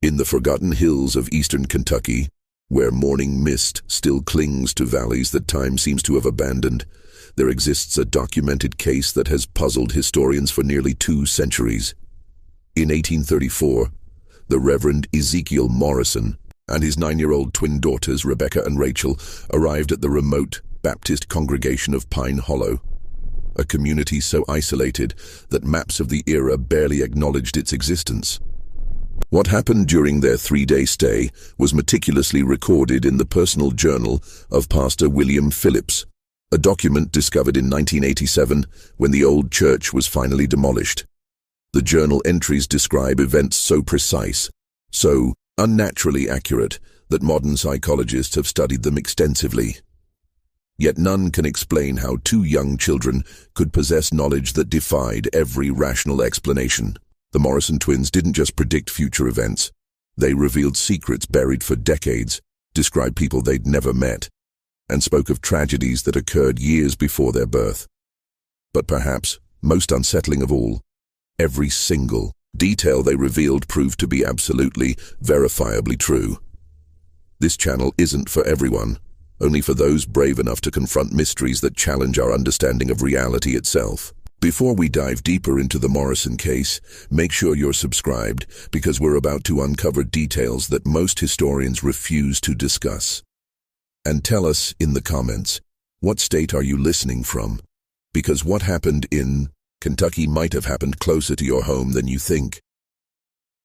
In the forgotten hills of eastern Kentucky, where morning mist still clings to valleys that time seems to have abandoned, there exists a documented case that has puzzled historians for nearly 2 centuries. In 1834, the Reverend Ezekiel Morrison and his 9-year-old twin daughters, Rebecca and Rachel, arrived at the remote Baptist congregation of Pine Hollow, a community so isolated that maps of the era barely acknowledged its existence. What happened during their 3-day stay was meticulously recorded in the personal journal of Pastor William Phillips, a document discovered in 1987 when the old church was finally demolished. The journal entries describe events so precise, so unnaturally accurate, that modern psychologists have studied them extensively. Yet none can explain how 2 young children could possess knowledge that defied every rational explanation. The Morrison twins didn't just predict future events. They revealed secrets buried for decades, described people they'd never met, and spoke of tragedies that occurred years before their birth. But perhaps, most unsettling of all, every single detail they revealed proved to be absolutely, verifiably true. This channel isn't for everyone, only for those brave enough to confront mysteries that challenge our understanding of reality itself. Before we dive deeper into the Morrison case, make sure you're subscribed, because we're about to uncover details that most historians refuse to discuss. And tell us in the comments, what state are you listening from? Because what happened in Kentucky might have happened closer to your home than you think.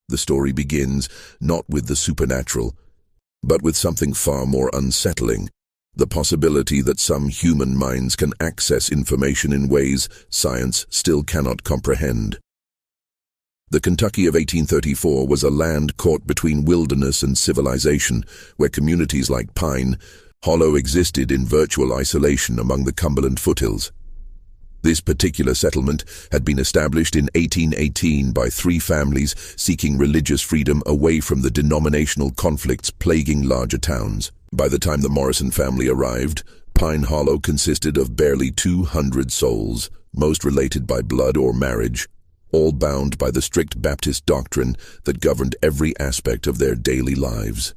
The story begins not with the supernatural, but with something far more unsettling: the possibility that some human minds can access information in ways science still cannot comprehend. The Kentucky of 1834 was a land caught between wilderness and civilization, where communities like Pine Hollow existed in virtual isolation among the Cumberland foothills. This particular settlement had been established in 1818 by 3 families seeking religious freedom away from the denominational conflicts plaguing larger towns. By the time the Morrison family arrived, Pine Hollow consisted of barely 200 souls, most related by blood or marriage, all bound by the strict Baptist doctrine that governed every aspect of their daily lives.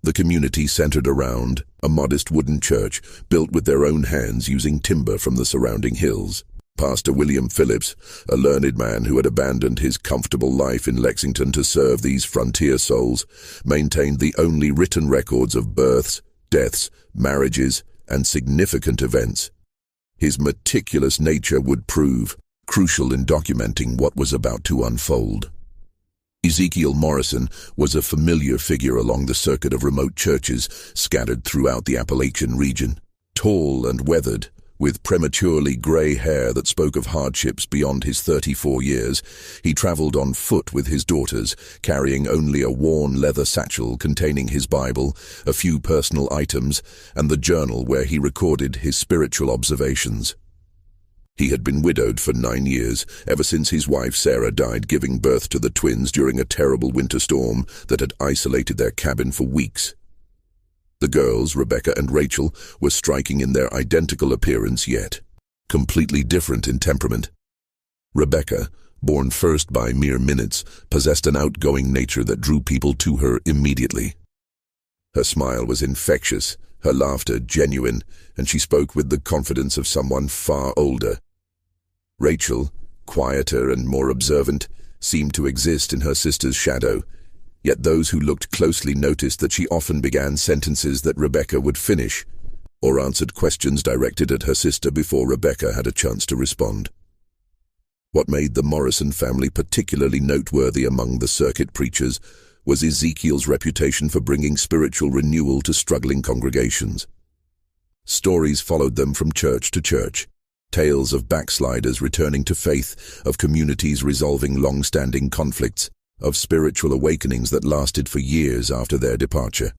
The community centered around a modest wooden church built with their own hands using timber from the surrounding hills. Pastor William Phillips, a learned man who had abandoned his comfortable life in Lexington to serve these frontier souls, maintained the only written records of births, deaths, marriages, and significant events. His meticulous nature would prove crucial in documenting what was about to unfold. Ezekiel Morrison was a familiar figure along the circuit of remote churches scattered throughout the Appalachian region. Tall and weathered, with prematurely gray hair that spoke of hardships beyond his 34 years, he traveled on foot with his daughters, carrying only a worn leather satchel containing his Bible, a few personal items, and the journal where he recorded his spiritual observations. He had been widowed for 9 years, ever since his wife Sarah died giving birth to the twins during a terrible winter storm that had isolated their cabin for weeks. The girls, Rebecca and Rachel, were striking in their identical appearance yet completely different in temperament. Rebecca, born first by mere minutes, possessed an outgoing nature that drew people to her immediately. Her smile was infectious, her laughter genuine, and she spoke with the confidence of someone far older. Rachel, quieter and more observant, seemed to exist in her sister's shadow, yet those who looked closely noticed that she often began sentences that Rebecca would finish, or answered questions directed at her sister before Rebecca had a chance to respond. What made the Morrison family particularly noteworthy among the circuit preachers was Ezekiel's reputation for bringing spiritual renewal to struggling congregations. Stories followed them from church to church, tales of backsliders returning to faith, of communities resolving long-standing conflicts, of spiritual awakenings that lasted for years after their departure.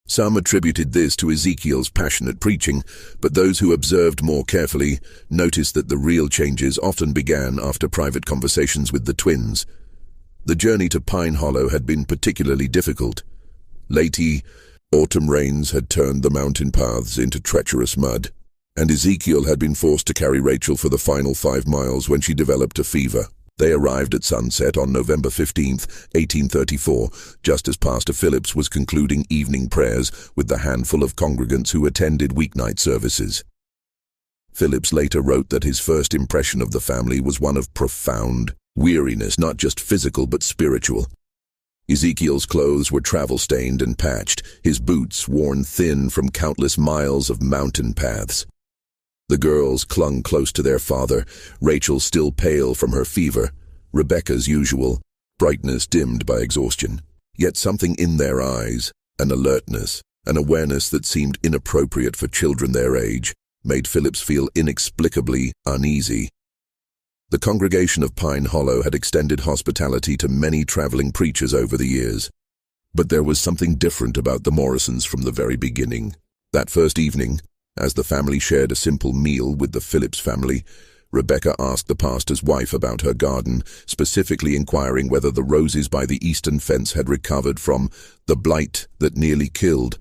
Some attributed this to Ezekiel's passionate preaching, but those who observed more carefully noticed that the real changes often began after private conversations with the twins. The journey to Pine Hollow had been particularly difficult. Late autumn rains had turned the mountain paths into treacherous mud, and Ezekiel had been forced to carry Rachel for the final 5 miles when she developed a fever. They arrived at sunset on November 15th, 1834, just as Pastor Phillips was concluding evening prayers with the handful of congregants who attended weeknight services. Phillips later wrote that his first impression of the family was one of profound weariness, not just physical but spiritual. Ezekiel's clothes were travel-stained and patched, his boots worn thin from countless miles of mountain paths. The girls clung close to their father, Rachel still pale from her fever, Rebecca's usual brightness dimmed by exhaustion. Yet something in their eyes, an alertness, an awareness that seemed inappropriate for children their age, made Phillips feel inexplicably uneasy. The congregation of Pine Hollow had extended hospitality to many traveling preachers over the years. But there was something different about the Morrisons from the very beginning. That first evening, as the family shared a simple meal with the Phillips family, Rebecca asked the pastor's wife about her garden, specifically inquiring whether the roses by the eastern fence had recovered from the blight that nearly killed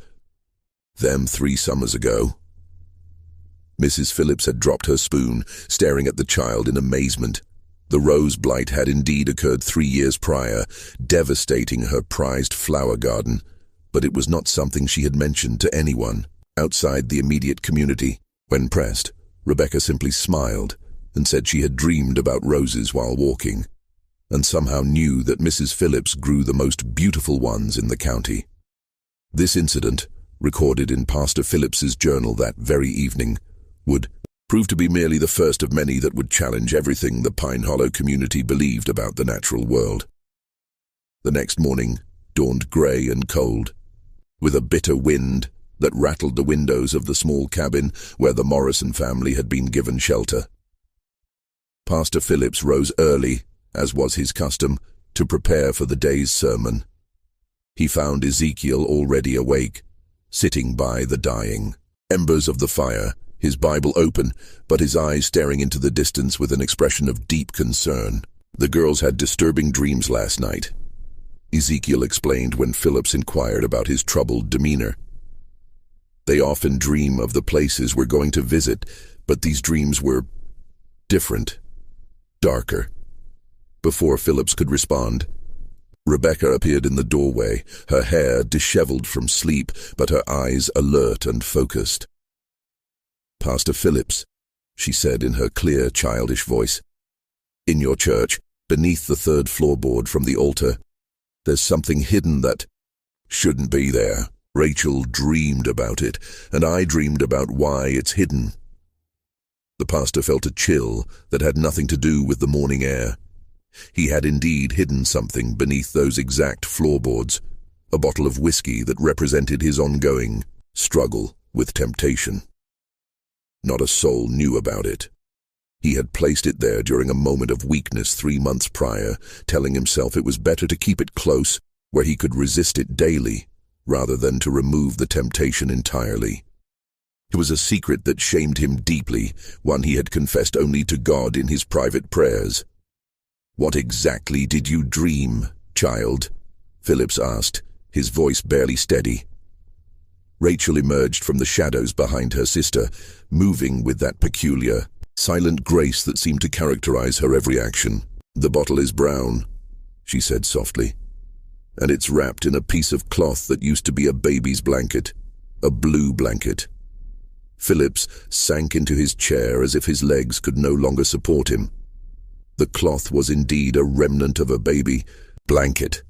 them 3 summers ago. Mrs. Phillips had dropped her spoon, staring at the child in amazement. The rose blight had indeed occurred 3 years prior, devastating her prized flower garden, but it was not something she had mentioned to anyone outside the immediate community. When pressed, Rebecca simply smiled and said she had dreamed about roses while walking, and somehow knew that Mrs. Phillips grew the most beautiful ones in the county. This incident, recorded in Pastor Phillips's journal that very evening, would prove to be merely the first of many that would challenge everything the Pine Hollow community believed about the natural world. The next morning dawned grey and cold, with a bitter wind that rattled the windows of the small cabin where the Morrison family had been given shelter. Pastor Phillips rose early, as was his custom, to prepare for the day's sermon. He found Ezekiel already awake, sitting by the dying embers of the fire, his Bible open, but his eyes staring into the distance with an expression of deep concern. "The girls had disturbing dreams last night," Ezekiel explained when Phillips inquired about his troubled demeanor. "They often dream of the places we're going to visit, but these dreams were different, darker." Before Phillips could respond, Rebecca appeared in the doorway, her hair disheveled from sleep, but her eyes alert and focused. "Pastor Phillips," she said in her clear, childish voice, "in your church, beneath the 3rd floorboard from the altar, there's something hidden that shouldn't be there. Rachel dreamed about it, and I dreamed about why it's hidden." The pastor felt a chill that had nothing to do with the morning air. He had indeed hidden something beneath those exact floorboards, a bottle of whiskey that represented his ongoing struggle with temptation. Not a soul knew about it. He had placed it there during a moment of weakness 3 months prior, telling himself it was better to keep it close where he could resist it daily, rather than to remove the temptation entirely. It was a secret that shamed him deeply, one he had confessed only to God in his private prayers. "What exactly did you dream, child?" Phillips asked, his voice barely steady. Rachel emerged from the shadows behind her sister, moving with that peculiar, silent grace that seemed to characterize her every action. "The bottle is brown," she said softly, "and it's wrapped in a piece of cloth that used to be a baby's blanket, a blue blanket." Phillips sank into his chair as if his legs could no longer support him. The cloth was indeed a remnant of a baby blanket.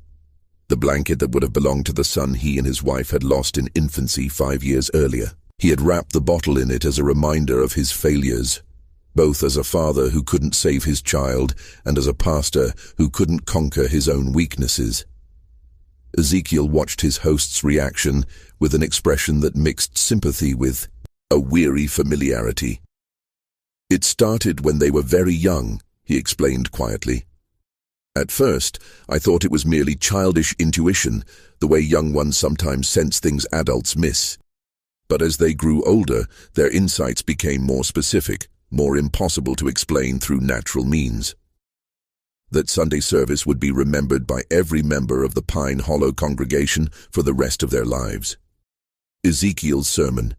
The blanket that would have belonged to the son he and his wife had lost in infancy 5 years earlier. He had wrapped the bottle in it as a reminder of his failures, both as a father who couldn't save his child and as a pastor who couldn't conquer his own weaknesses. Ezekiel watched his host's reaction with an expression that mixed sympathy with a weary familiarity. "It started when they were very young," he explained quietly. "At first, I thought it was merely childish intuition, the way young ones sometimes sense things adults miss. But as they grew older, their insights became more specific, more impossible to explain through natural means. That Sunday service would be remembered by every member of the Pine Hollow congregation for the rest of their lives. Ezekiel's sermon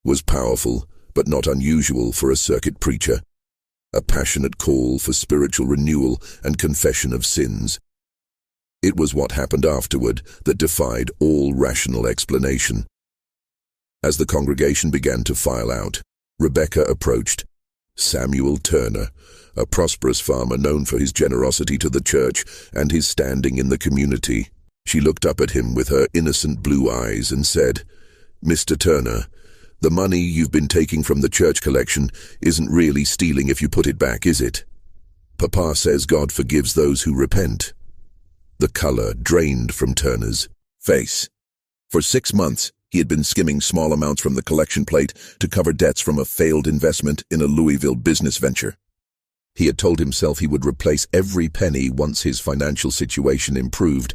was powerful, but not unusual for a circuit preacher. a passionate call for spiritual renewal and confession of sins. It was what happened afterward that defied all rational explanation. As the congregation began to file out, Rebecca approached. Samuel Turner, a prosperous farmer known for his generosity to the church and his standing in the community. She looked up at him with her innocent blue eyes and said, "Mr. Turner, the money you've been taking from the church collection isn't really stealing if you put it back, is it? Papa says God forgives those who repent." The color drained from Turner's face. For 6 months, he had been skimming small amounts from the collection plate to cover debts from a failed investment in a Louisville business venture. He had told himself he would replace every penny once his financial situation improved,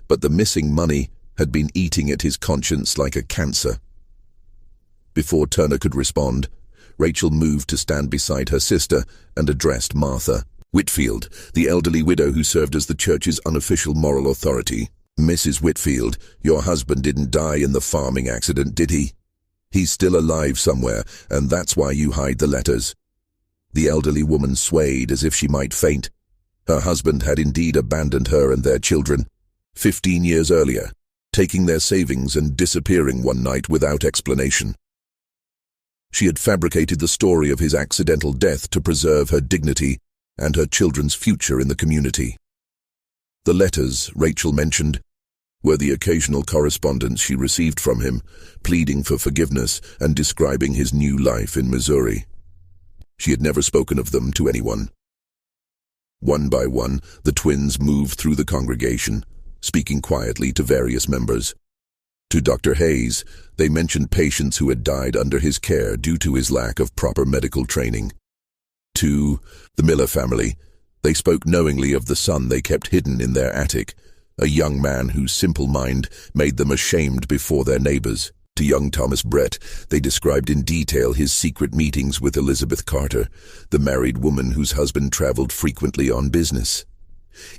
but the missing money had been eating at his conscience like a cancer. Before Turner could respond, Rachel moved to stand beside her sister and addressed Martha Whitfield, the elderly widow who served as the church's unofficial moral authority. "Mrs. Whitfield, your husband didn't die in the farming accident, did he? He's still alive somewhere, and that's why you hide the letters." The elderly woman swayed as if she might faint. Her husband had indeed abandoned her and their children 15 years earlier, taking their savings and disappearing one night without explanation. She had fabricated the story of his accidental death to preserve her dignity and her children's future in the community. The letters, Rachel mentioned, were the occasional correspondence she received from him, pleading for forgiveness and describing his new life in Missouri. She had never spoken of them to anyone. One by one, the twins moved through the congregation, speaking quietly to various members. To Dr. Hayes, they mentioned patients who had died under his care due to his lack of proper medical training. To the Miller family, they spoke knowingly of the son they kept hidden in their attic, a young man whose simple mind made them ashamed before their neighbors. To young Thomas Brett, they described in detail his secret meetings with Elizabeth Carter, the married woman whose husband traveled frequently on business.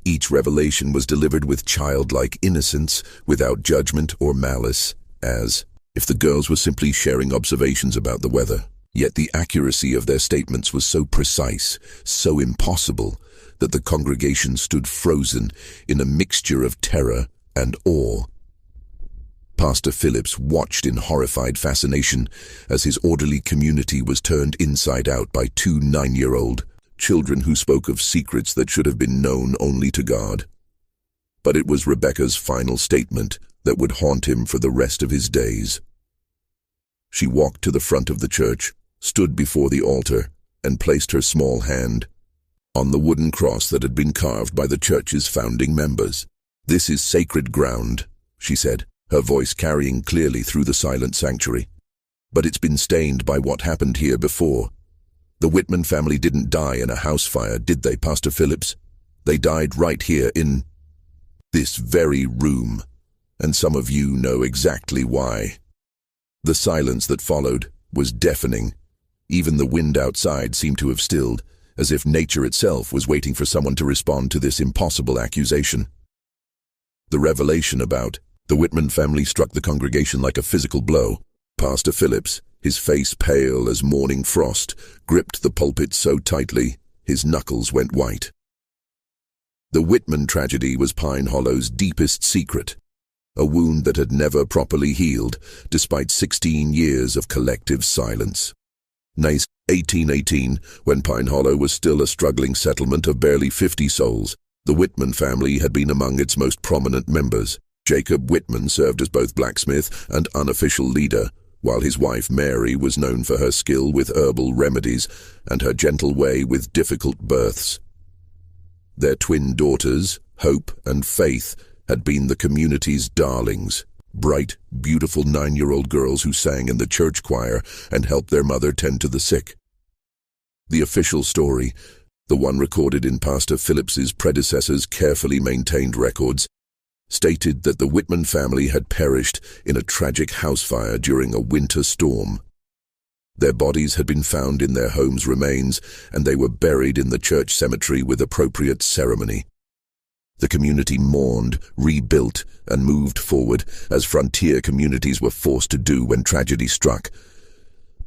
Each revelation was delivered with childlike innocence, without judgment or malice, as if the girls were simply sharing observations about the weather. Yet the accuracy of their statements was so precise, so impossible, that the congregation stood frozen in a mixture of terror and awe. Pastor Phillips watched in horrified fascination as his orderly community was turned inside out by 2 9-year-old children who spoke of secrets that should have been known only to God. But it was Rebecca's final statement that would haunt him for the rest of his days. She walked to the front of the church, stood before the altar, and placed her small hand on the wooden cross that had been carved by the church's founding members. "This is sacred ground," she said, her voice carrying clearly through the silent sanctuary. "But it's been stained by what happened here before. The Whitman family didn't die in a house fire, did they, Pastor Phillips? They died right here in this very room, and some of you know exactly why." The silence that followed was deafening. Even the wind outside seemed to have stilled, as if nature itself was waiting for someone to respond to this impossible accusation. The revelation about the Whitman family struck the congregation like a physical blow. Pastor Phillips, his face pale as morning frost, gripped the pulpit so tightly his knuckles went white. The Whitman tragedy was Pine Hollow's deepest secret, a wound that had never properly healed, despite 16 years of collective silence. 1818, when Pine Hollow was still a struggling settlement of barely 50 souls, the Whitman family had been among its most prominent members. Jacob Whitman served as both blacksmith and unofficial leader, while his wife Mary was known for her skill with herbal remedies and her gentle way with difficult births. Their twin daughters, Hope and Faith, had been the community's darlings, bright, beautiful 9-year-old girls who sang in the church choir and helped their mother tend to the sick. The official story, the one recorded in Pastor Phillips's predecessor's carefully maintained records, stated that the Whitman family had perished in a tragic house fire during a winter storm. Their bodies had been found in their home's remains, and they were buried in the church cemetery with appropriate ceremony. The community mourned, rebuilt, and moved forward, as frontier communities were forced to do when tragedy struck.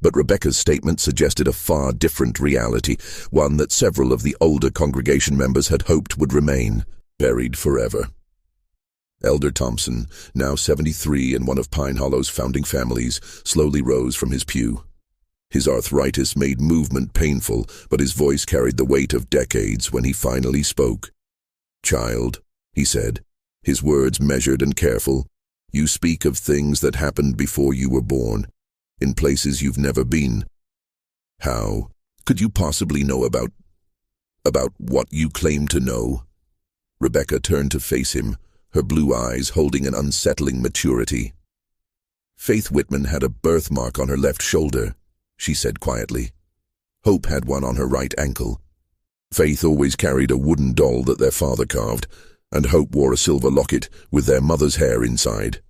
But Rebecca's statement suggested a far different reality, one that several of the older congregation members had hoped would remain buried forever. Elder Thompson, now 73 and one of Pine Hollow's founding families, slowly rose from his pew. His arthritis made movement painful, but his voice carried the weight of decades when he finally spoke. "Child," he said, his words measured and careful, "you speak of things that happened before you were born, in places you've never been. How could you possibly know about what you claim to know?" Rebecca turned to face him, her blue eyes holding an unsettling maturity. "Faith Whitman had a birthmark on her left shoulder," she said quietly. "Hope had one on her right ankle. Faith always carried a wooden doll that their father carved, and Hope wore a silver locket with their mother's hair inside.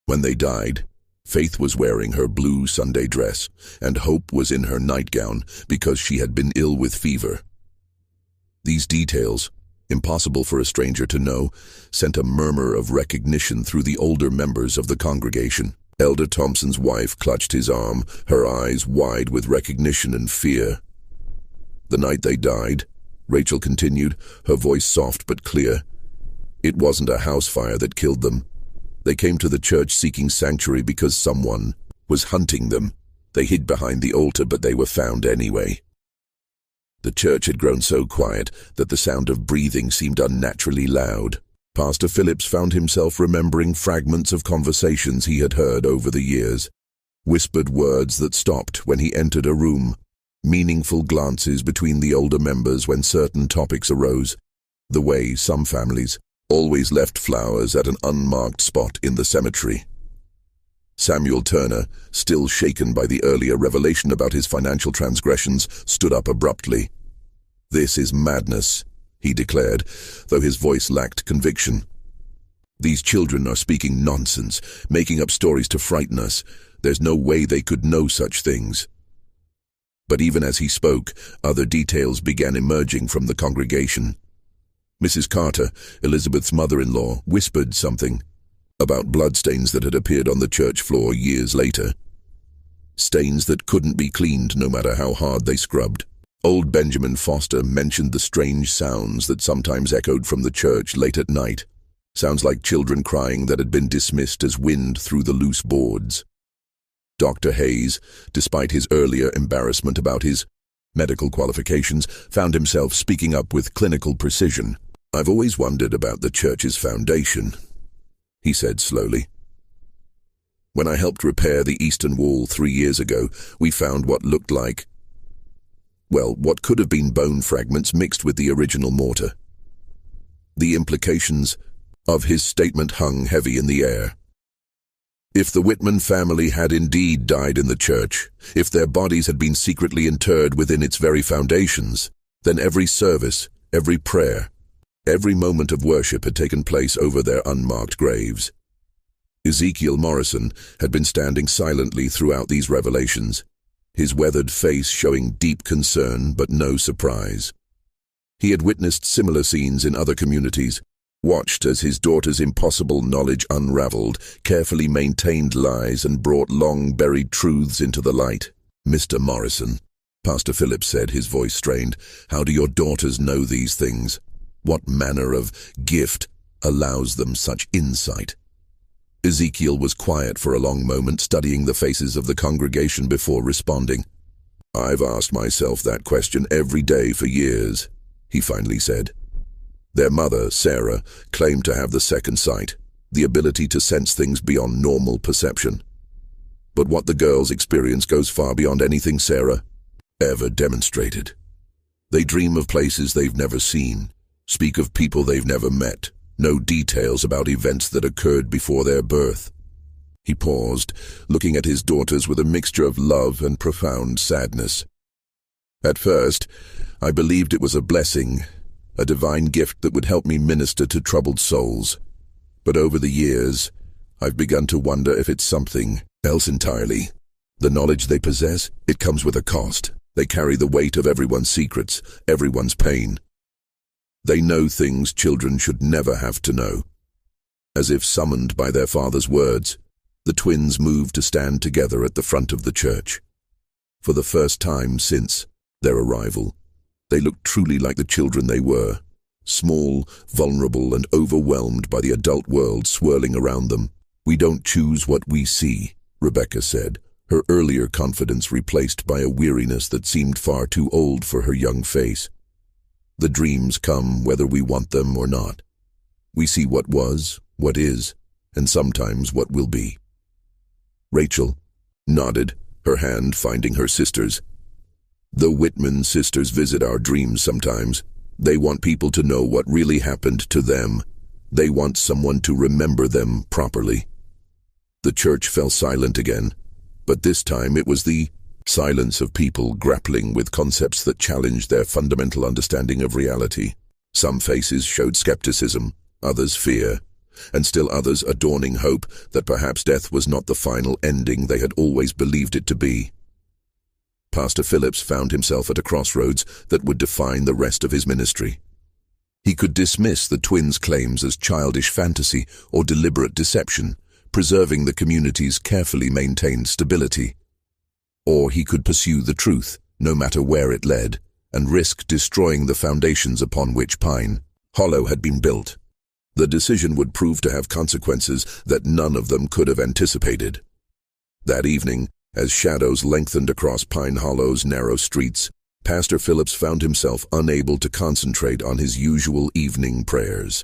When they died, Faith was wearing her blue Sunday dress, and Hope was in her nightgown because she had been ill with fever." These details, impossible for a stranger to know, sent a murmur of recognition through the older members of the congregation. Elder Thompson's wife clutched his arm, her eyes wide with recognition and fear. "The night they died," Rachel continued, her voice soft but clear, "it wasn't a house fire that killed them. They came to the church seeking sanctuary because someone was hunting them. They hid behind the altar, but they were found anyway." The church had grown so quiet that the sound of breathing seemed unnaturally loud. Pastor Phillips found himself remembering fragments of conversations he had heard over the years, whispered words that stopped when he entered a room, meaningful glances between the older members when certain topics arose, the way some families always left flowers at an unmarked spot in the cemetery. Samuel Turner, still shaken by the earlier revelation about his financial transgressions, stood up abruptly. "This is madness," he declared, though his voice lacked conviction. "These children are speaking nonsense, making up stories to frighten us. There's no way they could know such things." But even as he spoke, other details began emerging from the congregation. Mrs. Carter, Elizabeth's mother-in-law, whispered something about bloodstains that had appeared on the church floor years later. Stains that couldn't be cleaned no matter how hard they scrubbed. Old Benjamin Foster mentioned the strange sounds that sometimes echoed from the church late at night, sounds like children crying that had been dismissed as wind through the loose boards. Dr. Hayes, despite his earlier embarrassment about his medical qualifications, found himself speaking up with clinical precision. "I've always wondered about the church's foundation," he said slowly. "When I helped repair the eastern wall 3 years ago, we found what looked like, what could have been bone fragments mixed with the original mortar." The implications of his statement hung heavy in the air. If the Whitman family had indeed died in the church, if their bodies had been secretly interred within its very foundations, then every service, every prayer, every moment of worship had taken place over their unmarked graves. Ezekiel Morrison had been standing silently throughout these revelations, his weathered face showing deep concern but no surprise. He had witnessed similar scenes in other communities, watched as his daughter's impossible knowledge unraveled, carefully maintained lies and brought long-buried truths into the light. "Mr. Morrison," Pastor Phillips said, his voice strained, "how do your daughters know these things? What manner of gift allows them such insight?" Ezekiel was quiet for a long moment, studying the faces of the congregation before responding. "I've asked myself that question every day for years," he finally said. Their mother, Sarah, claimed to have the second sight, the ability to sense things beyond normal perception. But what the girls experience goes far beyond anything Sarah ever demonstrated. They dream of places they've never seen, speak of people they've never met, know details about events that occurred before their birth. He paused, looking at his daughters with a mixture of love and profound sadness. "At first, I believed it was a blessing, a divine gift that would help me minister to troubled souls. But over the years, I've begun to wonder if it's something else entirely. The knowledge they possess, it comes with a cost. They carry the weight of everyone's secrets, everyone's pain. They know things children should never have to know." As if summoned by their father's words, the twins moved to stand together at the front of the church. For the first time since their arrival, they looked truly like the children they were, small, vulnerable, and overwhelmed by the adult world swirling around them. "We don't choose what we see," Rebecca said, her earlier confidence replaced by a weariness that seemed far too old for her young face. "The dreams come whether we want them or not. We see what was, what is, and sometimes what will be." Rachel nodded, her hand finding her sister's. "The Whitman sisters visit our dreams sometimes. They want people to know what really happened to them. They want someone to remember them properly." The church fell silent again, but this time it was the silence of people grappling with concepts that challenged their fundamental understanding of reality. Some faces showed skepticism, others fear, and still others adorning hope that perhaps death was not the final ending they had always believed it to be. Pastor Phillips found himself at a crossroads that would define the rest of his ministry. He could dismiss the twins' claims as childish fantasy or deliberate deception, preserving the community's carefully maintained stability. Or he could pursue the truth, no matter where it led, and risk destroying the foundations upon which Pine Hollow had been built. The decision would prove to have consequences that none of them could have anticipated. That evening, as shadows lengthened across Pine Hollow's narrow streets, Pastor Phillips found himself unable to concentrate on his usual evening prayers.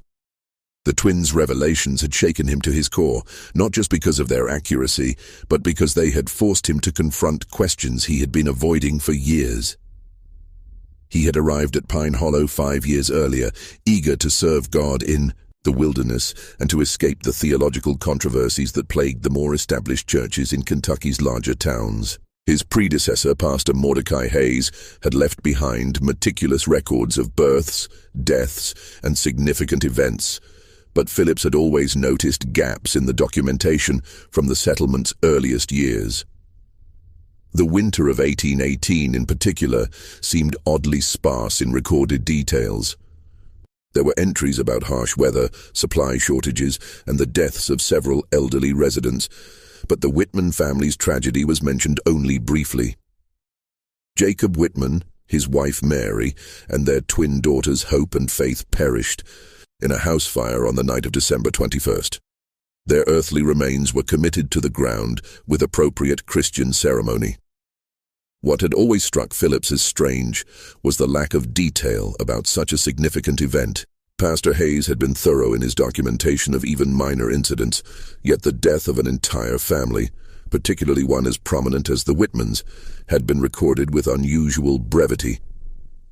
The twins' revelations had shaken him to his core, not just because of their accuracy, but because they had forced him to confront questions he had been avoiding for years. He had arrived at Pine Hollow 5 years earlier, eager to serve God in the wilderness and to escape the theological controversies that plagued the more established churches in Kentucky's larger towns. His predecessor, Pastor Mordecai Hayes, had left behind meticulous records of births, deaths, and significant events, but Phillips had always noticed gaps in the documentation from the settlement's earliest years. The winter of 1818 in particular seemed oddly sparse in recorded details. There were entries about harsh weather, supply shortages, and the deaths of several elderly residents, but the Whitman family's tragedy was mentioned only briefly. Jacob Whitman, his wife Mary, and their twin daughters Hope and Faith perished in a house fire on the night of December 21st. Their earthly remains were committed to the ground with appropriate Christian ceremony. What had always struck Phillips as strange was the lack of detail about such a significant event. Pastor Hayes had been thorough in his documentation of even minor incidents, yet the death of an entire family, particularly one as prominent as the Whitmans, had been recorded with unusual brevity.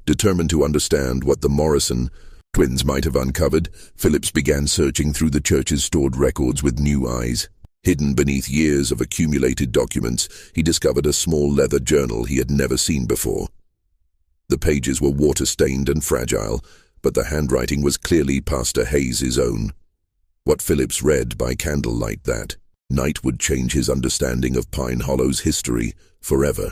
Determined to understand what the Morrison twins might have uncovered, Phillips began searching through the church's stored records with new eyes. Hidden beneath years of accumulated documents, he discovered a small leather journal he had never seen before. The pages were water-stained and fragile, but the handwriting was clearly Pastor Hayes's own. What Phillips read by candlelight that night would change his understanding of Pine Hollow's history forever.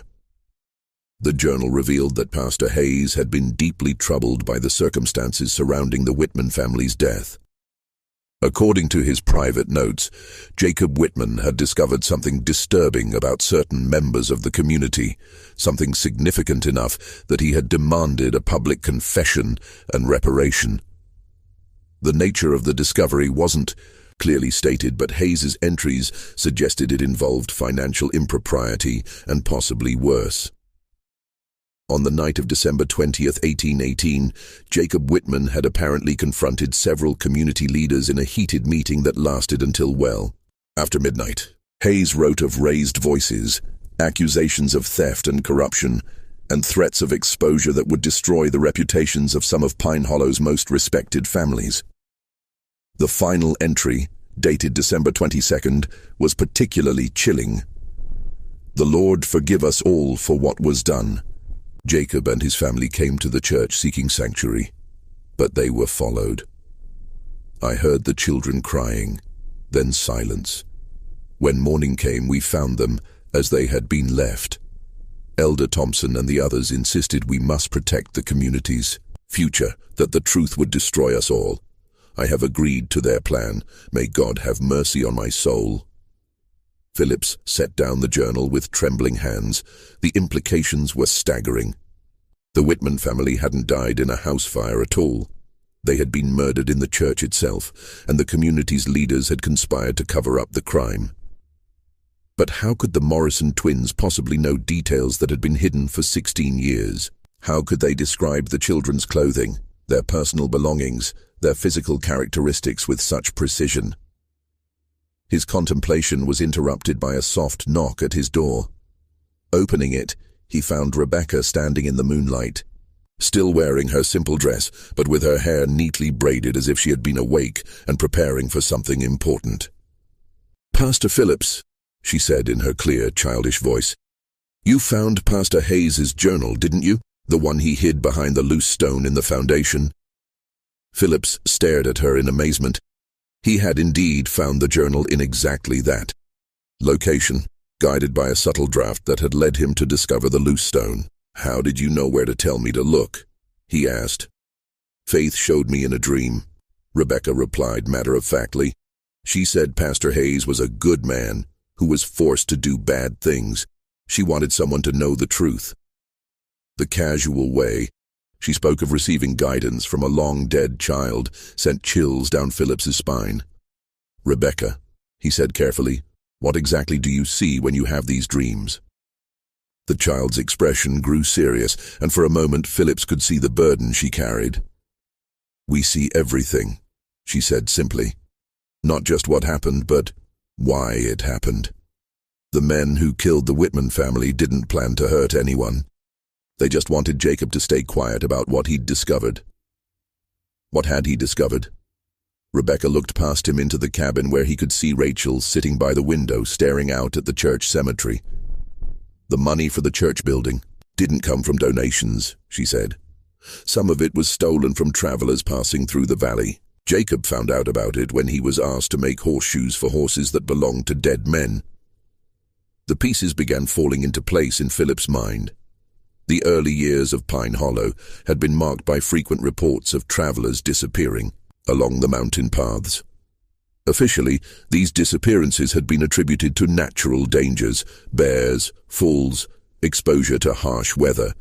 The journal revealed that Pastor Hayes had been deeply troubled by the circumstances surrounding the Whitman family's death. According to his private notes, Jacob Whitman had discovered something disturbing about certain members of the community, something significant enough that he had demanded a public confession and reparation. The nature of the discovery wasn't clearly stated, but Hayes's entries suggested it involved financial impropriety and possibly worse. On the night of December 20th, 1818, Jacob Whitman had apparently confronted several community leaders in a heated meeting that lasted until well after midnight. Hayes wrote of raised voices, accusations of theft and corruption, and threats of exposure that would destroy the reputations of some of Pine Hollow's most respected families. The final entry, dated December 22nd, was particularly chilling. "The Lord forgive us all for what was done. Jacob and his family came to the church seeking sanctuary, but they were followed. I heard the children crying, then silence. When morning came, we found them as they had been left. Elder Thompson and the others insisted we must protect the community's future, that the truth would destroy us all. I have agreed to their plan. May God have mercy on my soul." Phillips set down the journal with trembling hands. The implications were staggering. The Whitman family hadn't died in a house fire at all. They had been murdered in the church itself, and the community's leaders had conspired to cover up the crime. But how could the Morrison twins possibly know details that had been hidden for 16 years? How could they describe the children's clothing, their personal belongings, their physical characteristics with such precision? His contemplation was interrupted by a soft knock at his door. Opening it, he found Rebecca standing in the moonlight, still wearing her simple dress, but with her hair neatly braided as if she had been awake and preparing for something important. "Pastor Phillips," she said in her clear, childish voice, "you found Pastor Hayes's journal, didn't you? The one he hid behind the loose stone in the foundation?" Phillips stared at her in amazement. He had indeed found the journal in exactly that location, guided by a subtle draft that had led him to discover the loose stone. "How did you know where to tell me to look?" he asked. "Faith showed me in a dream," Rebecca replied matter-of-factly. "She said Pastor Hayes was a good man who was forced to do bad things. She wanted someone to know the truth." The casual way she spoke of receiving guidance from a long-dead child sent chills down Phillips's spine. "Rebecca," he said carefully, "what exactly do you see when you have these dreams?" The child's expression grew serious, and for a moment Phillips could see the burden she carried. "We see everything," she said simply. "Not just what happened, but why it happened. The men who killed the Whitman family didn't plan to hurt anyone. They just wanted Jacob to stay quiet about what he'd discovered." "What had he discovered?" Rebecca looked past him into the cabin where he could see Rachel sitting by the window staring out at the church cemetery. "The money for the church building didn't come from donations," she said. "Some of it was stolen from travelers passing through the valley. Jacob found out about it when he was asked to make horseshoes for horses that belonged to dead men." The pieces began falling into place in Philip's mind. The early years of Pine Hollow had been marked by frequent reports of travelers disappearing along the mountain paths. Officially, these disappearances had been attributed to natural dangers, bears, falls, exposure to harsh weather.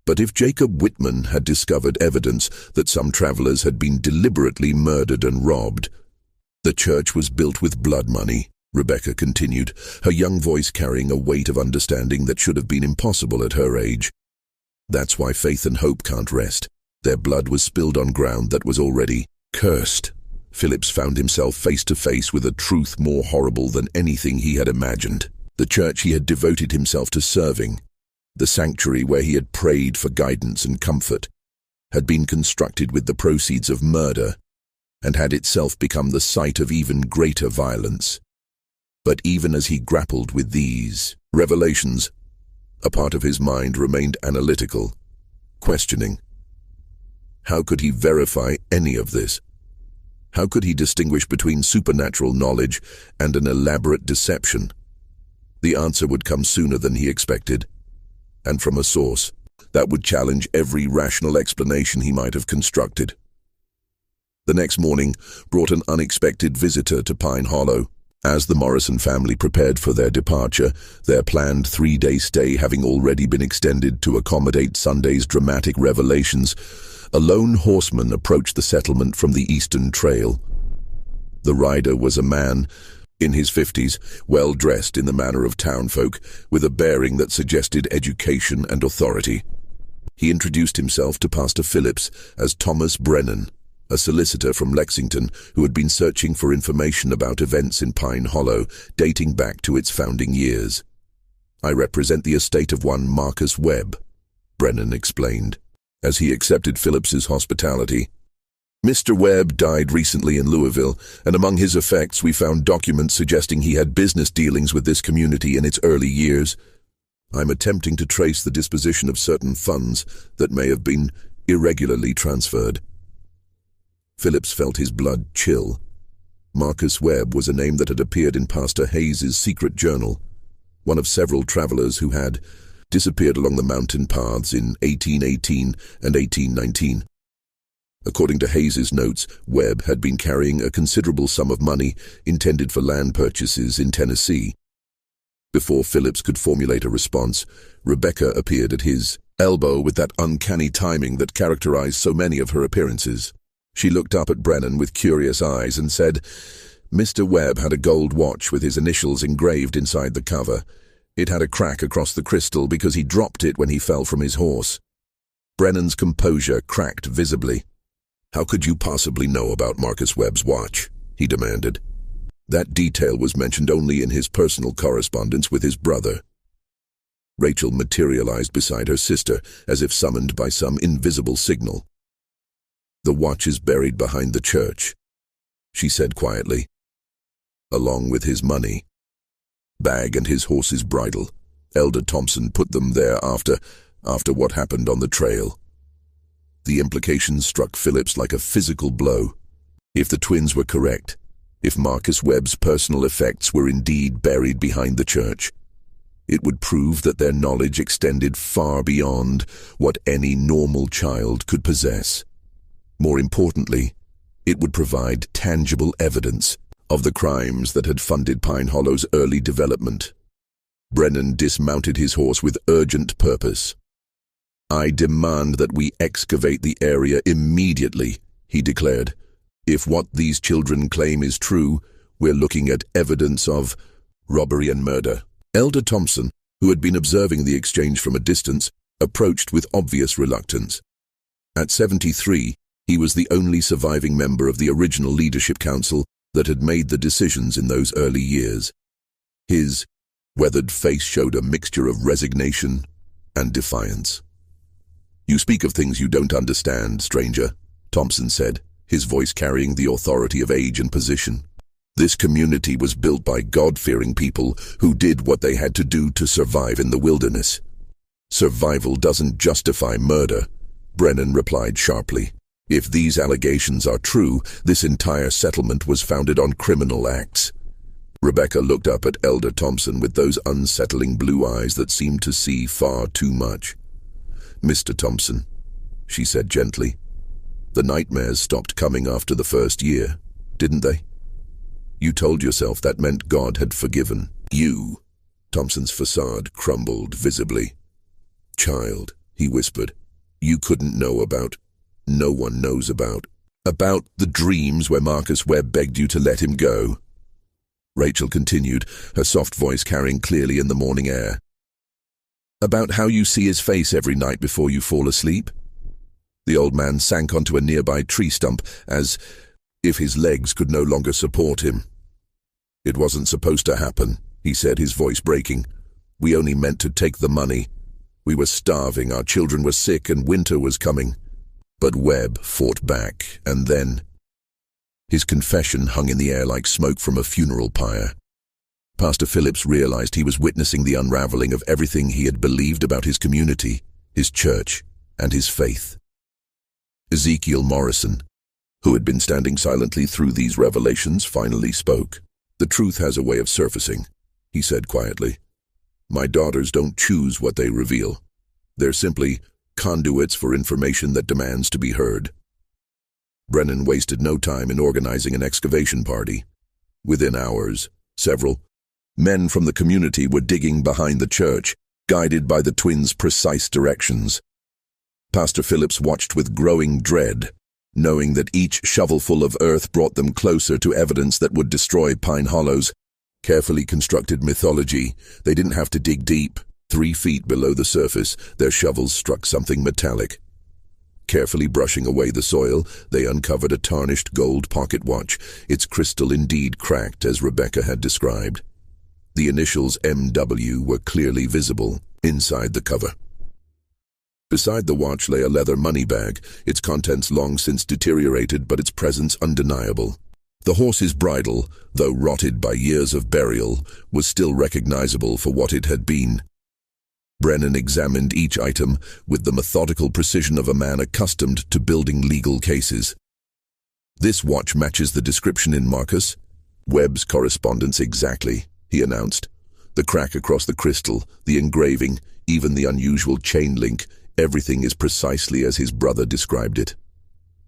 But if Jacob Whitman had discovered evidence that some travelers had been deliberately murdered and robbed, the church was built with blood money, Rebecca continued, her young voice carrying a weight of understanding that should have been impossible at her age. "That's why faith and hope can't rest. Their blood was spilled on ground that was already cursed." Phillips found himself face to face with a truth more horrible than anything he had imagined. The church he had devoted himself to serving, the sanctuary where he had prayed for guidance and comfort, had been constructed with the proceeds of murder, and had itself become the site of even greater violence. But even as he grappled with these revelations, a part of his mind remained analytical, questioning. How could he verify any of this? How could he distinguish between supernatural knowledge and an elaborate deception? The answer would come sooner than he expected, and from a source that would challenge every rational explanation he might have constructed. The next morning brought an unexpected visitor to Pine Hollow. As the Morrison family prepared for their departure, their planned 3-day stay having already been extended to accommodate Sunday's dramatic revelations, a lone horseman approached the settlement from the Eastern Trail. The rider was a man in his 50s, well dressed in the manner of townsfolk, with a bearing that suggested education and authority. He introduced himself to Pastor Phillips as Thomas Brennan, a solicitor from Lexington who had been searching for information about events in Pine Hollow dating back to its founding years. "I represent the estate of one Marcus Webb," Brennan explained, as he accepted Phillips's hospitality. "Mr. Webb died recently in Louisville, and among his effects we found documents suggesting he had business dealings with this community in its early years. I'm attempting to trace the disposition of certain funds that may have been irregularly transferred." Phillips felt his blood chill. Marcus Webb was a name that had appeared in Pastor Hayes's secret journal, one of several travelers who had disappeared along the mountain paths in 1818 and 1819. According to Hayes's notes, Webb had been carrying a considerable sum of money intended for land purchases in Tennessee, Before Phillips could formulate a response, Rebecca appeared at his elbow with that uncanny timing that characterized so many of her appearances. She looked up at Brennan with curious eyes and said, "Mr. Webb had a gold watch with his initials engraved inside the cover. It had a crack across the crystal because he dropped it when he fell from his horse." Brennan's composure cracked visibly. "How could you possibly know about Marcus Webb's watch?" he demanded. "That detail was mentioned only in his personal correspondence with his brother." Rachel materialized beside her sister, as if summoned by some invisible signal. "The watch is buried behind the church," she said quietly, "along with his money. Bag and his horse's bridle. Elder Thompson put them there after what happened on the trail." The implications struck Phillips like a physical blow. If the twins were correct, if Marcus Webb's personal effects were indeed buried behind the church, it would prove that their knowledge extended far beyond what any normal child could possess. More importantly, it would provide tangible evidence of the crimes that had funded Pine Hollow's early development. Brennan dismounted his horse with urgent purpose. "I demand that we excavate the area immediately," he declared. "If what these children claim is true, we're looking at evidence of robbery and murder." Elder Thompson, who had been observing the exchange from a distance, approached with obvious reluctance. At 73, he was the only surviving member of the original leadership council that had made the decisions in those early years. His weathered face showed a mixture of resignation and defiance. "You speak of things you don't understand, stranger," Thompson said, his voice carrying the authority of age and position. "This community was built by God-fearing people who did what they had to do to survive in the wilderness. Survival doesn't justify murder," Brennan replied sharply. "If these allegations are true, this entire settlement was founded on criminal acts." Rebecca looked up at Elder Thompson with those unsettling blue eyes that seemed to see far too much. "Mr. Thompson," she said gently, "the nightmares stopped coming after the first year, didn't they? You told yourself that meant God had forgiven you." Thompson's facade crumbled visibly. "Child," he whispered, "you couldn't know about, no one knows about the dreams where Marcus Webb begged you to let him go." Rachel continued, her soft voice carrying clearly in the morning air. "About how you see his face every night before you fall asleep?" The old man sank onto a nearby tree stump, as if his legs could no longer support him. "It wasn't supposed to happen," he said, his voice breaking. "We only meant to take the money. We were starving, our children were sick, and winter was coming. But Webb fought back, and then—" His confession hung in the air like smoke from a funeral pyre. Pastor Phillips realized he was witnessing the unraveling of everything he had believed about his community, his church, and his faith. Ezekiel Morrison, who had been standing silently through these revelations, finally spoke. "The truth has a way of surfacing," he said quietly. "My daughters don't choose what they reveal. They're simply conduits for information that demands to be heard." Brennan wasted no time in organizing an excavation party. Within hours, several men from the community were digging behind the church, guided by the twins' precise directions. Pastor Phillips watched with growing dread, knowing that each shovelful of earth brought them closer to evidence that would destroy Pine Hollow's carefully constructed mythology. They didn't have to dig deep. 3 feet below the surface, their shovels struck something metallic. Carefully brushing away the soil, they uncovered a tarnished gold pocket watch, its crystal indeed cracked as Rebecca had described. The initials MW were clearly visible inside the cover. Beside the watch lay a leather money bag, its contents long since deteriorated but its presence undeniable. The horse's bridle, though rotted by years of burial, was still recognizable for what it had been. Brennan examined each item with the methodical precision of a man accustomed to building legal cases. "This watch matches the description in Marcus Webb's correspondence exactly," he announced. "The crack across the crystal, the engraving, even the unusual chain link, everything is precisely as his brother described it."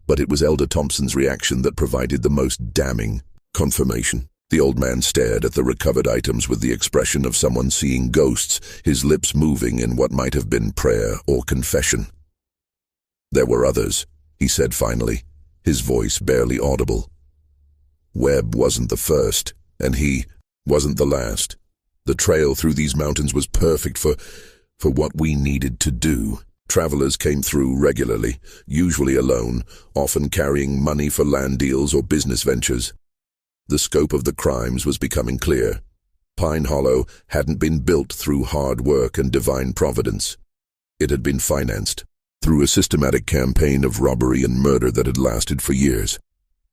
But it was Elder Thompson's reaction that provided the most damning confirmation. The old man stared at the recovered items with the expression of someone seeing ghosts, his lips moving in what might have been prayer or confession. "There were others," he said finally, his voice barely audible. "Webb wasn't the first, and he wasn't the last. The trail through these mountains was perfect for what we needed to do. Travelers came through regularly, usually alone, often carrying money for land deals or business ventures. The scope of the crimes was becoming clear. Pine Hollow hadn't been built through hard work and divine providence. It had been financed through a systematic campaign of robbery and murder that had lasted for years.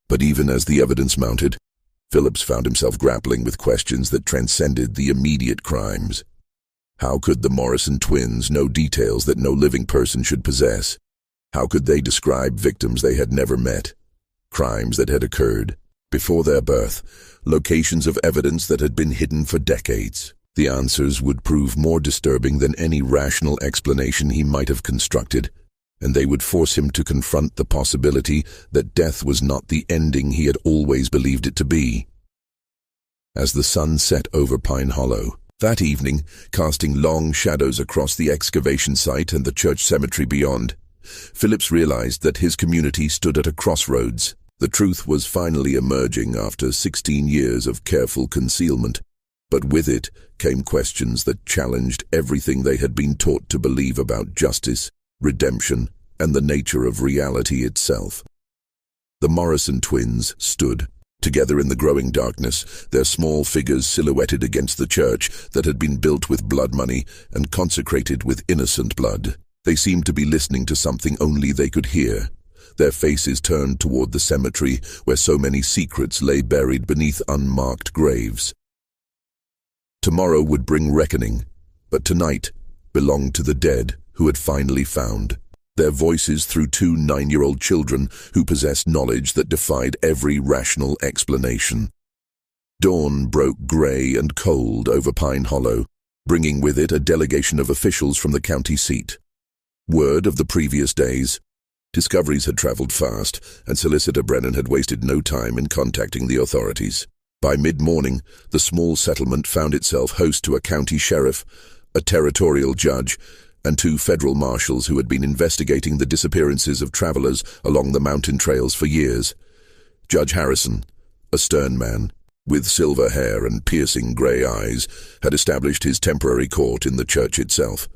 But even as the evidence mounted, Phillips found himself grappling with questions that transcended the immediate crimes. How could the Morrison twins know details that no living person should possess? How could they describe victims they had never met? Crimes that had occurred before their birth, locations of evidence that had been hidden for decades. The answers would prove more disturbing than any rational explanation he might have constructed, and they would force him to confront the possibility that death was not the ending he had always believed it to be. As the sun set over Pine Hollow that evening, casting long shadows across the excavation site and the church cemetery beyond, Phillips realized that his community stood at a crossroads. The truth was finally emerging after 16 years of careful concealment, but with it came questions that challenged everything they had been taught to believe about justice, redemption, and the nature of reality itself. The Morrison twins stood together in the growing darkness, their small figures silhouetted against the church that had been built with blood money and consecrated with innocent blood. They seemed to be listening to something only they could hear, their faces turned toward the cemetery where so many secrets lay buried beneath unmarked graves. Tomorrow would bring reckoning, but tonight belonged to the dead who had finally found. Their voices through two 9-year-old children who possessed knowledge that defied every rational explanation. Dawn broke gray and cold over Pine Hollow, bringing with it a delegation of officials from the county seat. Word of the previous days. Discoveries had traveled fast, and Solicitor Brennan had wasted no time in contacting the authorities. By mid-morning, the small settlement found itself host to a county sheriff, a territorial judge, and 2 federal marshals who had been investigating the disappearances of travelers along the mountain trails for years. Judge Harrison, a stern man, with silver hair and piercing gray eyes, had established his temporary court in the church itself.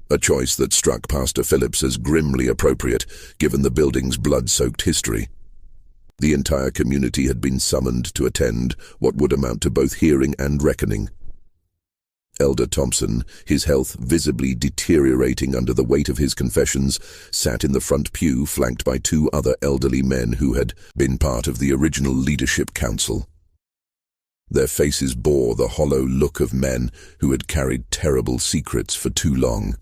A choice that struck Pastor Phillips as grimly appropriate, given the building's blood-soaked history. The entire community had been summoned to attend what would amount to both hearing and reckoning. Elder Thompson, his health visibly deteriorating under the weight of his confessions, sat in the front pew flanked by 2 other elderly men who had been part of the original leadership council. Their faces bore the hollow look of men who had carried terrible secrets for too long.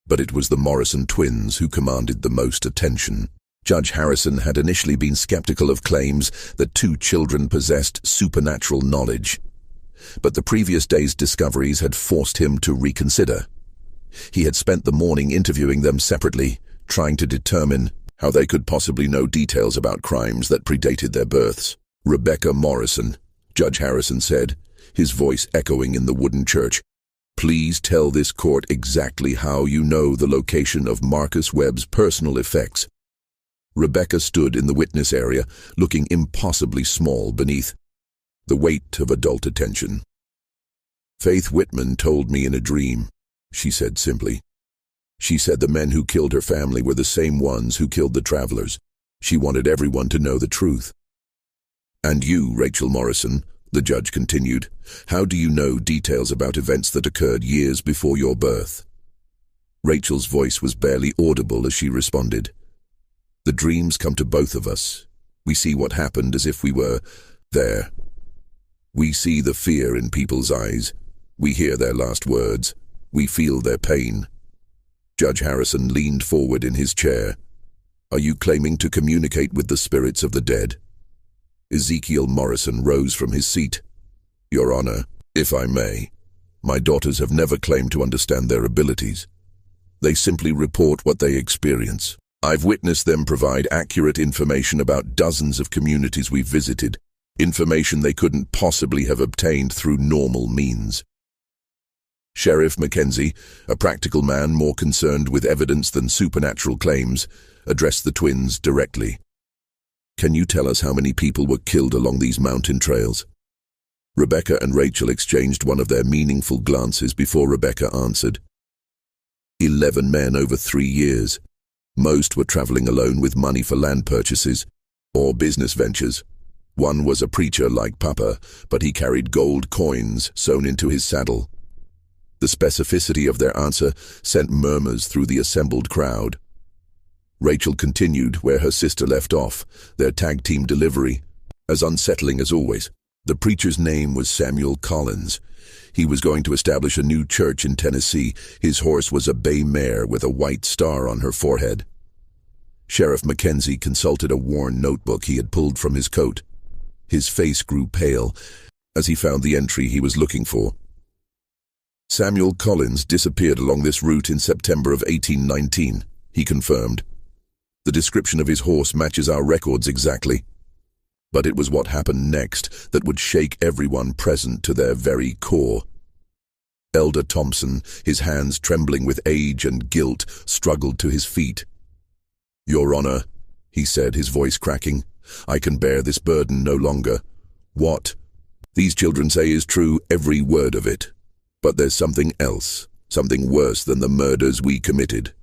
But it was the Morrison twins who commanded the most attention. Judge Harrison had initially been skeptical of claims that 2 children possessed supernatural knowledge, but the previous day's discoveries had forced him to reconsider. He had spent the morning interviewing them separately, trying to determine how they could possibly know details about crimes that predated their births. "Rebecca Morrison," Judge Harrison said, his voice echoing in the wooden church. "Please tell this court exactly how you know the location of Marcus Webb's personal effects." Rebecca stood in the witness area, looking impossibly small beneath the weight of adult attention. "Faith Whitman told me in a dream," she said simply. "She said the men who killed her family were the same ones who killed the travelers. She wanted everyone to know the truth." "And you, Rachel Morrison," the judge continued, "how do you know details about events that occurred years before your birth?" Rachel's voice was barely audible as she responded. "The dreams come to both of us. We see what happened as if we were there. We see the fear in people's eyes. We hear their last words. We feel their pain." Judge Harrison leaned forward in his chair. "Are you claiming to communicate with the spirits of the dead?" Ezekiel Morrison rose from his seat. "Your Honor, if I may, my daughters have never claimed to understand their abilities. They simply report what they experience. I've witnessed them provide accurate information about dozens of communities we've visited, information they couldn't possibly have obtained through normal means. Sheriff Mackenzie, a practical man more concerned with evidence than supernatural claims, addressed the twins directly. "Can you tell us how many people were killed along these mountain trails?" Rebecca and Rachel exchanged one of their meaningful glances before Rebecca answered. 11 men over 3 years. Most were traveling alone with money for land purchases or business ventures. One was a preacher like Papa, but he carried gold coins sewn into his saddle. The specificity of their answer sent murmurs through the assembled crowd. Rachel continued where her sister left off, their tag-team delivery, as unsettling as always. The preacher's name was Samuel Collins. He was going to establish a new church in Tennessee. His horse was a bay mare with a white star on her forehead. Sheriff Mackenzie consulted a worn notebook he had pulled from his coat. His face grew pale as he found the entry he was looking for. Samuel Collins disappeared along this route in September of 1819, he confirmed. The description of his horse matches our records exactly. But it was what happened next that would shake everyone present to their very core. Elder Thompson, his hands trembling with age and guilt, struggled to his feet. "Your Honor," he said, his voice cracking, "I can bear this burden no longer. What these children say is true, every word of it. But there's something else, something worse than the murders we committed."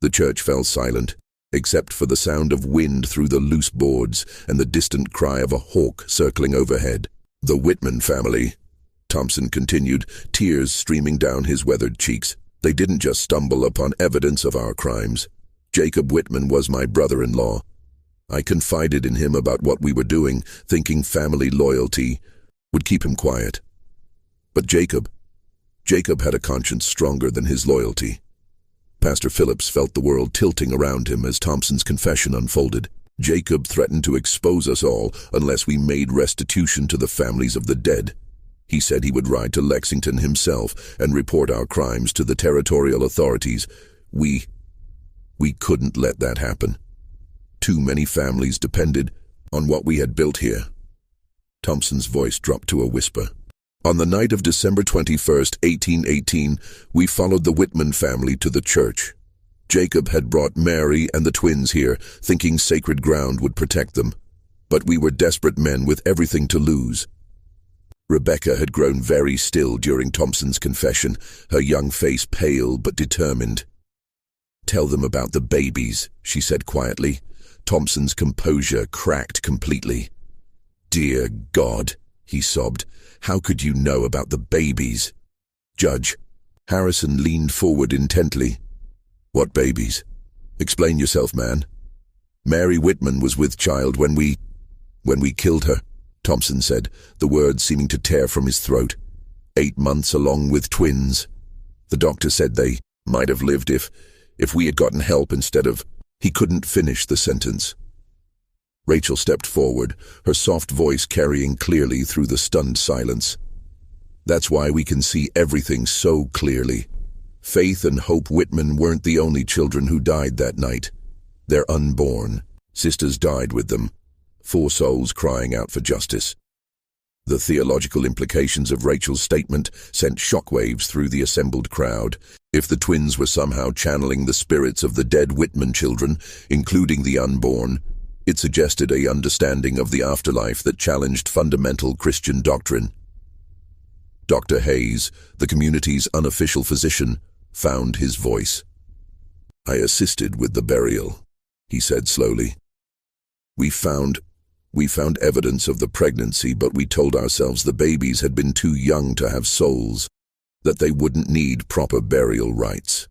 The church fell silent, except for the sound of wind through the loose boards and the distant cry of a hawk circling overhead. "The Whitman family," Thompson continued, tears streaming down his weathered cheeks. "They didn't just stumble upon evidence of our crimes. Jacob Whitman was my brother-in-law. I confided in him about what we were doing, thinking family loyalty would keep him quiet. But Jacob had a conscience stronger than his loyalty." Pastor Phillips felt the world tilting around him as Thompson's confession unfolded. "Jacob threatened to expose us all unless we made restitution to the families of the dead. He said he would ride to Lexington himself and report our crimes to the territorial authorities. We couldn't let that happen. Too many families depended on what we had built here." Thompson's voice dropped to a whisper. "On the night of December 21st, 1818, we followed the Whitman family to the church. Jacob had brought Mary and the twins here, thinking sacred ground would protect them. But we were desperate men with everything to lose." Rebecca had grown very still during Thompson's confession, her young face pale but determined. "Tell them about the babies," she said quietly. Thompson's composure cracked completely. "Dear God," he sobbed. "How could you know about the babies?" "Judge." Harrison leaned forward intently. "What babies? Explain yourself, man." "Mary Whitman was with child when we killed her," Thompson said, the words seeming to tear from his throat. 8 months along with twins. The doctor said they might have lived if we had gotten help instead of—" He couldn't finish the sentence. Rachel stepped forward, her soft voice carrying clearly through the stunned silence. "That's why we can see everything so clearly. Faith and Hope Whitman weren't the only children who died that night. They're unborn. Sisters died with them. 4 souls crying out for justice." The theological implications of Rachel's statement sent shockwaves through the assembled crowd. If the twins were somehow channeling the spirits of the dead Whitman children, including the unborn, it suggested an understanding of the afterlife that challenged fundamental Christian doctrine. Dr. Hayes, the community's unofficial physician, found his voice. "I assisted with the burial," he said slowly. We found evidence of the pregnancy, but we told ourselves the babies had been too young to have souls, that they wouldn't need proper burial rites.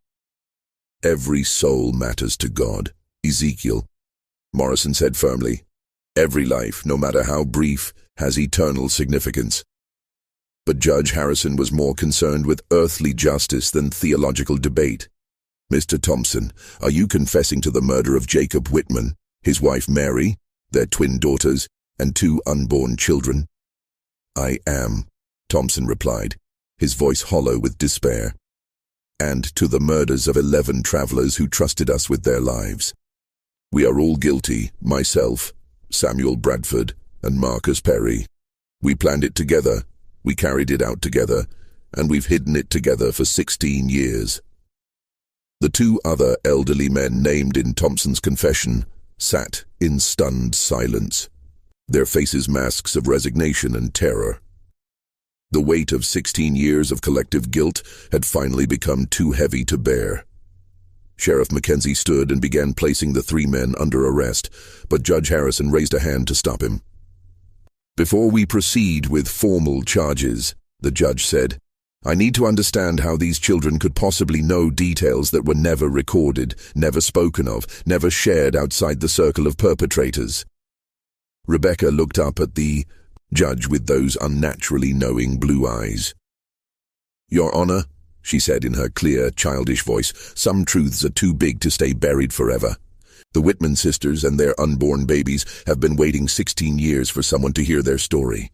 Every soul matters to God, Ezekiel," Morrison said firmly. "Every life, no matter how brief, has eternal significance." But Judge Harrison was more concerned with earthly justice than theological debate. "Mr. Thompson, are you confessing to the murder of Jacob Whitman, his wife Mary, their twin daughters, and 2 unborn children?" "I am," Thompson replied, his voice hollow with despair. "And to the murders of 11 travelers who trusted us with their lives. We are all guilty, myself, Samuel Bradford, and Marcus Perry. We planned it together, we carried it out together, and we've hidden it together for 16 years. The two other elderly men named in Thompson's confession sat in stunned silence, their faces masks of resignation and terror. The weight of 16 years of collective guilt had finally become too heavy to bear. Sheriff Mackenzie stood and began placing the three men under arrest, but Judge Harrison raised a hand to stop him. "Before we proceed with formal charges," the judge said, "I need to understand how these children could possibly know details that were never recorded, never spoken of, never shared outside the circle of perpetrators." Rebecca looked up at the judge with those unnaturally knowing blue eyes. "Your Honor," she said in her clear, childish voice, "some truths are too big to stay buried forever. The Whitman sisters and their unborn babies have been waiting 16 years for someone to hear their story."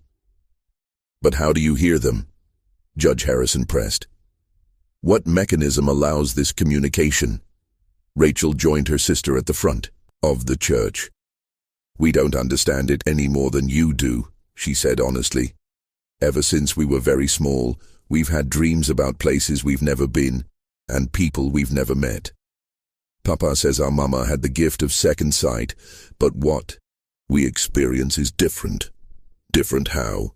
"But how do you hear them?" Judge Harrison pressed. "What mechanism allows this communication?" Rachel joined her sister at the front of the church. "We don't understand it any more than you do," she said honestly. "Ever since we were very small, we've had dreams about places we've never been and people we've never met. Papa says our mama had the gift of second sight, but what we experience is different." "Different how?"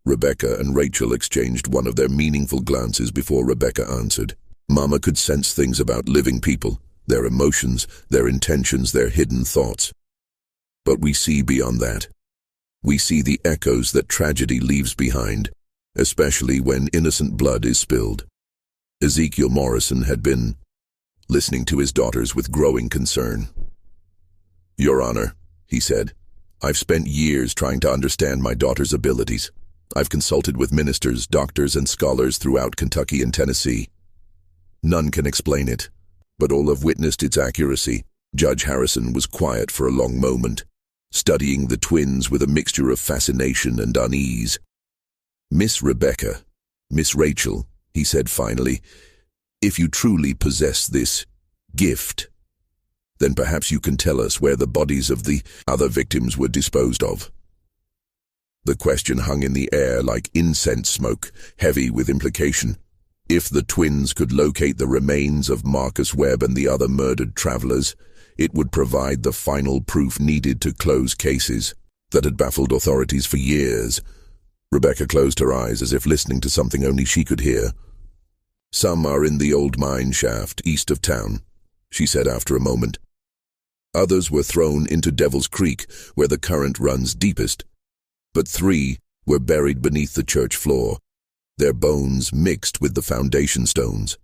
Rebecca and Rachel exchanged one of their meaningful glances before Rebecca answered. "Mama could sense things about living people, their emotions, their intentions, their hidden thoughts. But we see beyond that. We see the echoes that tragedy leaves behind, especially when innocent blood is spilled." Ezekiel Morrison had been listening to his daughters with growing concern. "Your Honor," he said, "I've spent years trying to understand my daughter's abilities. I've consulted with ministers, doctors, and scholars throughout Kentucky and Tennessee. None can explain it, but all have witnessed its accuracy." Judge Harrison was quiet for a long moment, studying the twins with a mixture of fascination and unease. "Miss Rebecca, Miss Rachel," he said finally, "if you truly possess this gift, then perhaps you can tell us where the bodies of the other victims were disposed of." The question hung in the air like incense smoke, heavy with implication. If the twins could locate the remains of Marcus Webb and the other murdered travelers, it would provide the final proof needed to close cases that had baffled authorities for years. Rebecca closed her eyes as if listening to something only she could hear. "Some are in the old mine shaft east of town," she said after a moment. "Others were thrown into Devil's Creek, where the current runs deepest. But 3 were buried beneath the church floor, their bones mixed with the foundation stones."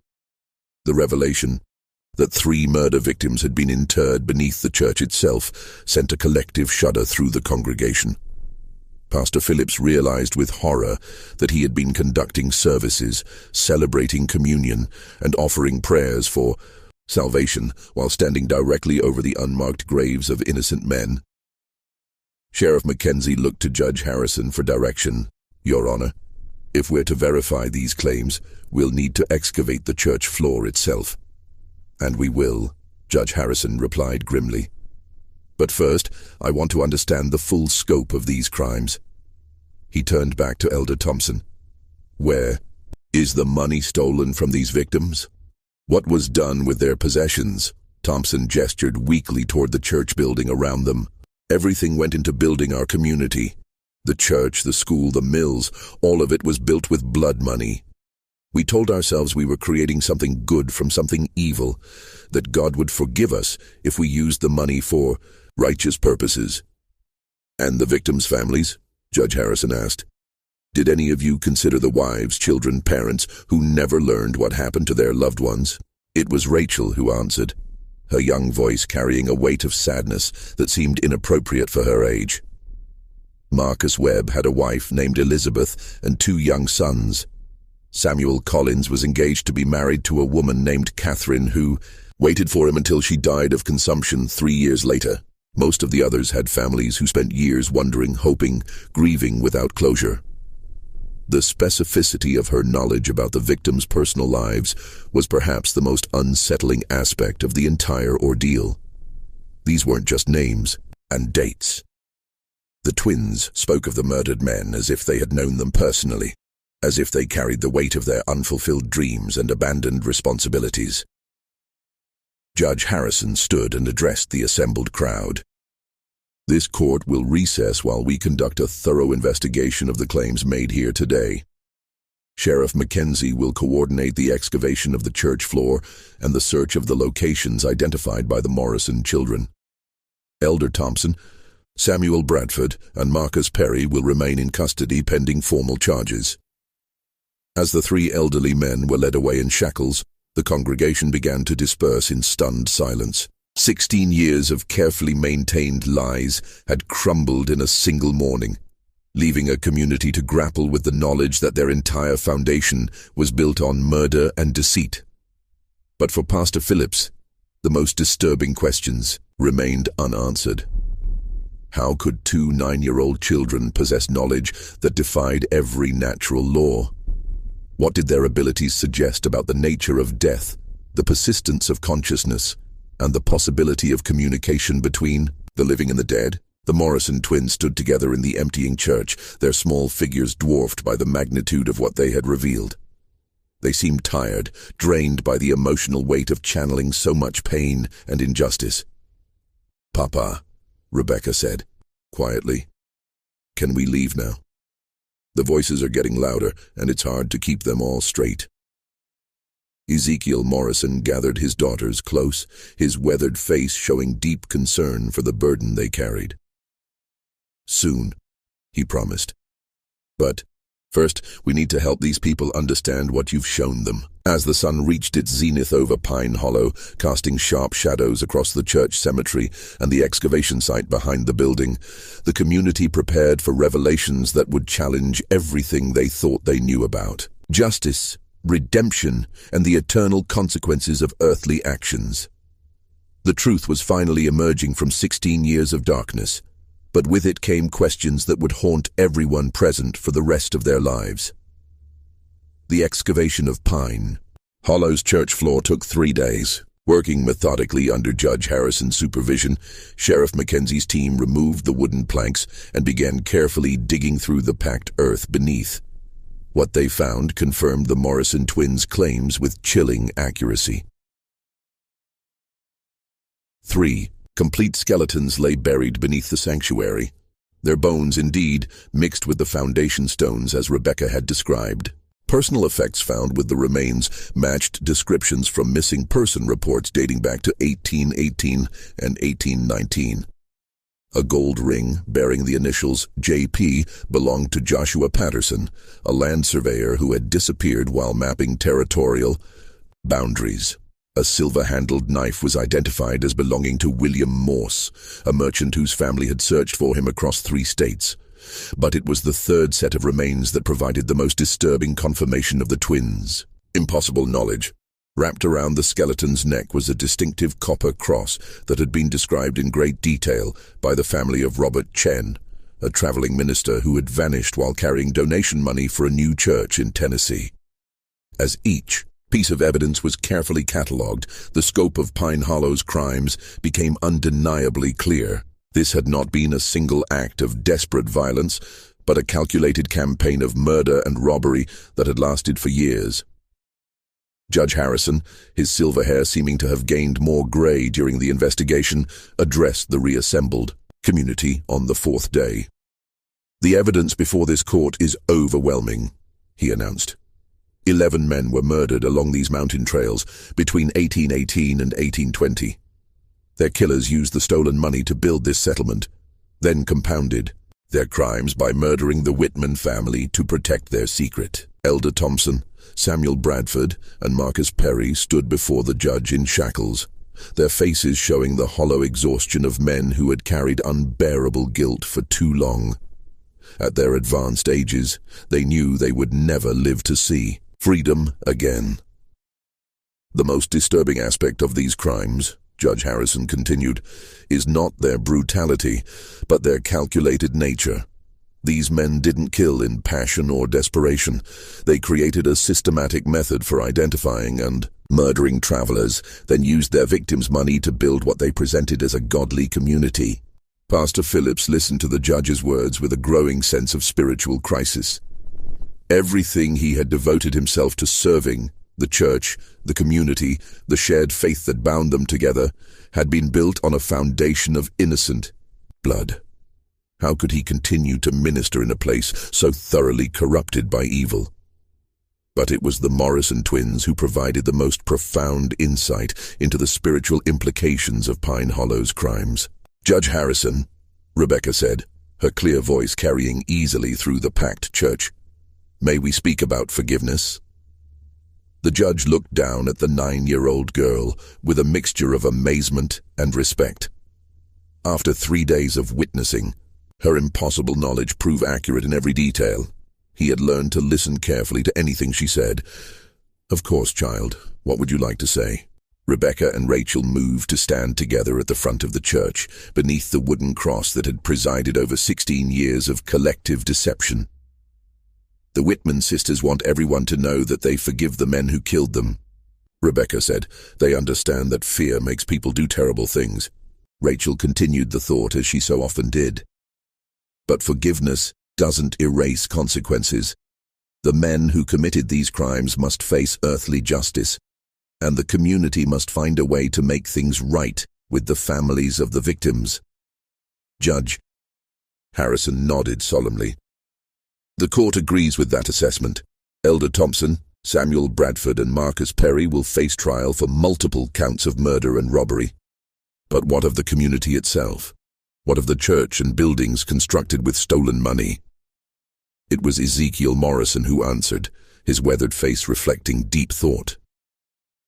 The revelation that 3 murder victims had been interred beneath the church itself sent a collective shudder through the congregation. Pastor Phillips realized with horror that he had been conducting services, celebrating communion, and offering prayers for salvation while standing directly over the unmarked graves of innocent men. Sheriff Mackenzie looked to Judge Harrison for direction. "Your Honor, if we're to verify these claims, we'll need to excavate the church floor itself." "And we will," Judge Harrison replied grimly. "But first, I want to understand the full scope of these crimes." He turned back to Elder Thompson. "Where is the money stolen from these victims? What was done with their possessions?" Thompson gestured weakly toward the church building around them. "Everything went into building our community. The church, the school, the mills, all of it was built with blood money. We told ourselves we were creating something good from something evil, that God would forgive us if we used the money for righteous purposes." "And the victims' families?" Judge Harrison asked. "Did any of you consider the wives, children, parents who never learned what happened to their loved ones?" It was Rachel who answered, her young voice carrying a weight of sadness that seemed inappropriate for her age. "Marcus Webb had a wife named Elizabeth and 2 young sons. Samuel Collins was engaged to be married to a woman named Catherine who waited for him until she died of consumption 3 years later. Most of the others had families who spent years wondering, hoping, grieving without closure." The specificity of her knowledge about the victims' personal lives was perhaps the most unsettling aspect of the entire ordeal. These weren't just names and dates. The twins spoke of the murdered men as if they had known them personally, as if they carried the weight of their unfulfilled dreams and abandoned responsibilities. Judge Harrison stood and addressed the assembled crowd. This court will recess while we conduct a thorough investigation of the claims made here today. Sheriff Mackenzie will coordinate the excavation of the church floor and the search of the locations identified by the Morrison children. Elder Thompson, Samuel Bradford, and Marcus Perry will remain in custody pending formal charges. As the three elderly men were led away in shackles, the congregation began to disperse in stunned silence. 16 years of carefully maintained lies had crumbled in a single morning, leaving a community to grapple with the knowledge that their entire foundation was built on murder and deceit. But for Pastor Phillips, the most disturbing questions remained unanswered. How could two 9-year-old children possess knowledge that defied every natural law? What did their abilities suggest about the nature of death, the persistence of consciousness, and the possibility of communication between the living and the dead? The Morrison twins stood together in the emptying church, their small figures dwarfed by the magnitude of what they had revealed. They seemed tired, drained by the emotional weight of channeling so much pain and injustice. "Papa," Rebecca said, quietly, "can we leave now? The voices are getting louder, and it's hard to keep them all straight." Ezekiel Morrison gathered his daughters close, his weathered face showing deep concern for the burden they carried. "Soon," he promised. "But first, we need to help these people understand what you've shown them." As the sun reached its zenith over Pine Hollow, casting sharp shadows across the church cemetery and the excavation site behind the building, the community prepared for revelations that would challenge everything they thought they knew about. Justice, redemption, and the eternal consequences of earthly actions. The truth was finally emerging from 16 years of darkness, but with it came questions that would haunt everyone present for the rest of their lives. The excavation of Pine Hollow's church floor took 3 days. Working methodically under Judge Harrison's supervision, Sheriff Mackenzie's team removed the wooden planks and began carefully digging through the packed earth beneath. What they found confirmed the Morrison twins' claims with chilling accuracy. 3 complete skeletons lay buried beneath the sanctuary, their bones indeed mixed with the foundation stones as Rebecca had described. Personal effects found with the remains matched descriptions from missing person reports dating back to 1818 and 1819. A gold ring bearing the initials J.P. belonged to Joshua Patterson, a land surveyor who had disappeared while mapping territorial boundaries. A silver-handled knife was identified as belonging to William Morse, a merchant whose family had searched for him across 3 states. But it was the third set of remains that provided the most disturbing confirmation of the twins. Impossible knowledge. Wrapped around the skeleton's neck was a distinctive copper cross that had been described in great detail by the family of Robert Chen, a traveling minister who had vanished while carrying donation money for a new church in Tennessee. As each piece of evidence was carefully catalogued, the scope of Pine Hollow's crimes became undeniably clear. This had not been a single act of desperate violence, but a calculated campaign of murder and robbery that had lasted for years. Judge Harrison, his silver hair seeming to have gained more gray during the investigation, addressed the reassembled community on the 4th day. "The evidence before this court is overwhelming," he announced. 11 men were murdered along these mountain trails between 1818 and 1820. Their killers used the stolen money to build this settlement, then compounded their crimes by murdering the Whitman family to protect their secret. Elder Thompson, Samuel Bradford, and Marcus Perry stood before the judge in shackles, their faces showing the hollow exhaustion of men who had carried unbearable guilt for too long. At their advanced ages, they knew they would never live to see freedom again. "The most disturbing aspect of these crimes," Judge Harrison continued, "is not their brutality, but their calculated nature. These men didn't kill in passion or desperation. They created a systematic method for identifying and murdering travelers, then used their victims' money to build what they presented as a godly community. Pastor Phillips listened to the judge's words with a growing sense of spiritual crisis. Everything he had devoted himself to serving, the church, the community, the shared faith that bound them together, had been built on a foundation of innocent blood. How could he continue to minister in a place so thoroughly corrupted by evil? But it was the Morrison twins who provided the most profound insight into the spiritual implications of Pine Hollow's crimes. "Judge Harrison," Rebecca said, her clear voice carrying easily through the packed church, "may we speak about forgiveness?" The judge looked down at the 9-year-old girl with a mixture of amazement and respect. After 3 days of witnessing, her impossible knowledge proved accurate in every detail. He had learned to listen carefully to anything she said. "Of course, child. What would you like to say?" Rebecca and Rachel moved to stand together at the front of the church, beneath the wooden cross that had presided over 16 years of collective deception. "The Whitman sisters want everyone to know that they forgive the men who killed them," Rebecca said. "They understand that fear makes people do terrible things." Rachel continued the thought as she so often did. "But forgiveness doesn't erase consequences. The men who committed these crimes must face earthly justice, and the community must find a way to make things right with the families of the victims." "Judge," Harrison nodded solemnly. "The court agrees with that assessment. Elder Thompson, Samuel Bradford, and Marcus Perry will face trial for multiple counts of murder and robbery. But what of the community itself? What of the church and buildings constructed with stolen money?" It was Ezekiel Morrison who answered, his weathered face reflecting deep thought.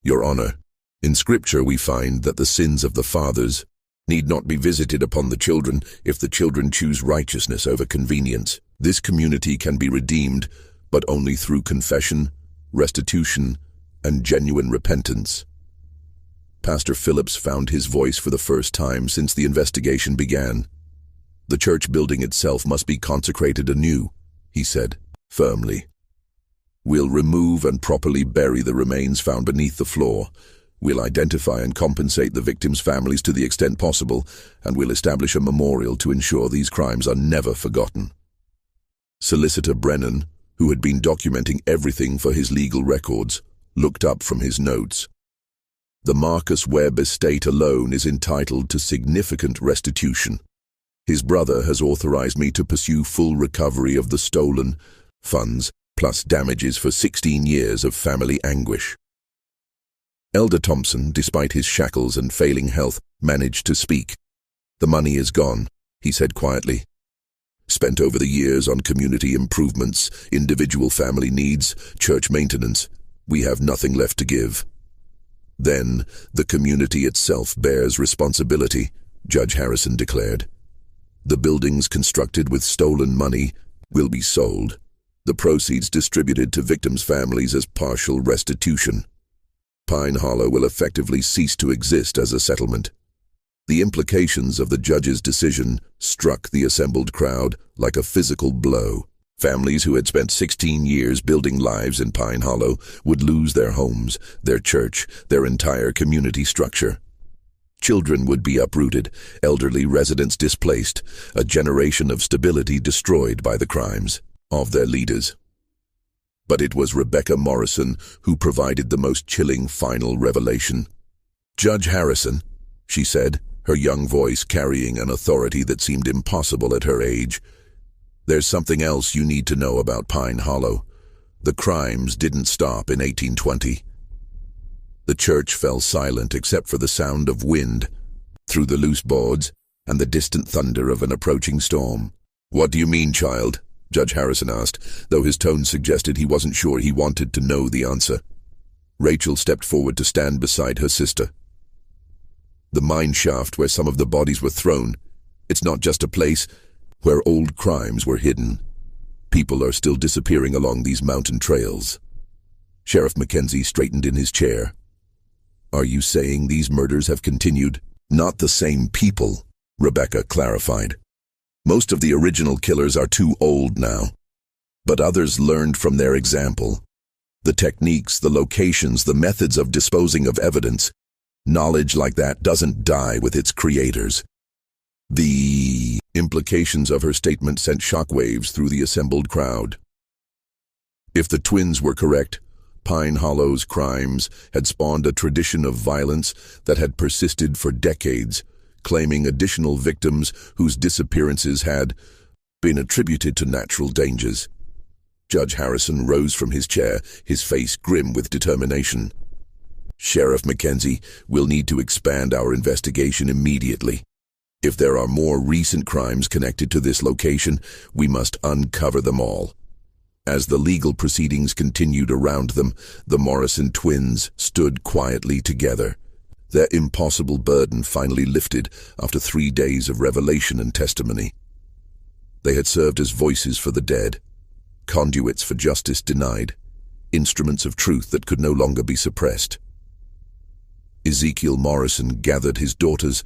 "Your Honor, in Scripture we find that the sins of the fathers need not be visited upon the children if the children choose righteousness over convenience. This community can be redeemed, but only through confession, restitution, and genuine repentance." Pastor Phillips found his voice for the first time since the investigation began. "The church building itself must be consecrated anew," he said, firmly. "We'll remove and properly bury the remains found beneath the floor. We'll identify and compensate the victims' families to the extent possible, and we'll establish a memorial to ensure these crimes are never forgotten." Solicitor Brennan, who had been documenting everything for his legal records, looked up from his notes. "The Marcus Webb estate alone is entitled to significant restitution. His brother has authorized me to pursue full recovery of the stolen funds, plus damages for 16 years of family anguish." Elder Thompson, despite his shackles and failing health, managed to speak. "The money is gone," he said quietly. "Spent over the years on community improvements, individual family needs, church maintenance. We have nothing left to give." "Then the community itself bears responsibility," Judge Harrison declared. "The buildings constructed with stolen money will be sold, the proceeds distributed to victims' families as partial restitution. Pine Hollow will effectively cease to exist as a settlement." The implications of the judge's decision struck the assembled crowd like a physical blow. Families who had spent 16 years building lives in Pine Hollow would lose their homes, their church, their entire community structure. Children would be uprooted, elderly residents displaced, a generation of stability destroyed by the crimes of their leaders. But it was Rebecca Morrison who provided the most chilling final revelation. "Judge Harrison," she said, her young voice carrying an authority that seemed impossible at her age, "there's something else you need to know about Pine Hollow. The crimes didn't stop in 1820. The church fell silent except for the sound of wind through the loose boards and the distant thunder of an approaching storm." "What do you mean, child?" Judge Harrison asked, though his tone suggested he wasn't sure he wanted to know the answer. Rachel stepped forward to stand beside her sister. "The mine shaft where some of the bodies were thrown, it's not just a place where old crimes were hidden. People are still disappearing along these mountain trails." Sheriff Mackenzie straightened in his chair. "Are you saying these murders have continued?" "Not the same people," Rebecca clarified. "Most of the original killers are too old now, but others learned from their example. The techniques, the locations, the methods of disposing of evidence, knowledge like that doesn't die with its creators. The implications of her statement sent shockwaves through the assembled crowd. If the twins were correct, Pine Hollow's crimes had spawned a tradition of violence that had persisted for decades, claiming additional victims whose disappearances had been attributed to natural dangers. Judge Harrison rose from his chair, his face grim with determination. "Sheriff Mackenzie, we'll need to expand our investigation immediately. If there are more recent crimes connected to this location, we must uncover them all." As the legal proceedings continued around them, the Morrison twins stood quietly together. Their impossible burden finally lifted after 3 days of revelation and testimony. They had served as voices for the dead, conduits for justice denied, instruments of truth that could no longer be suppressed. Ezekiel Morrison gathered his daughters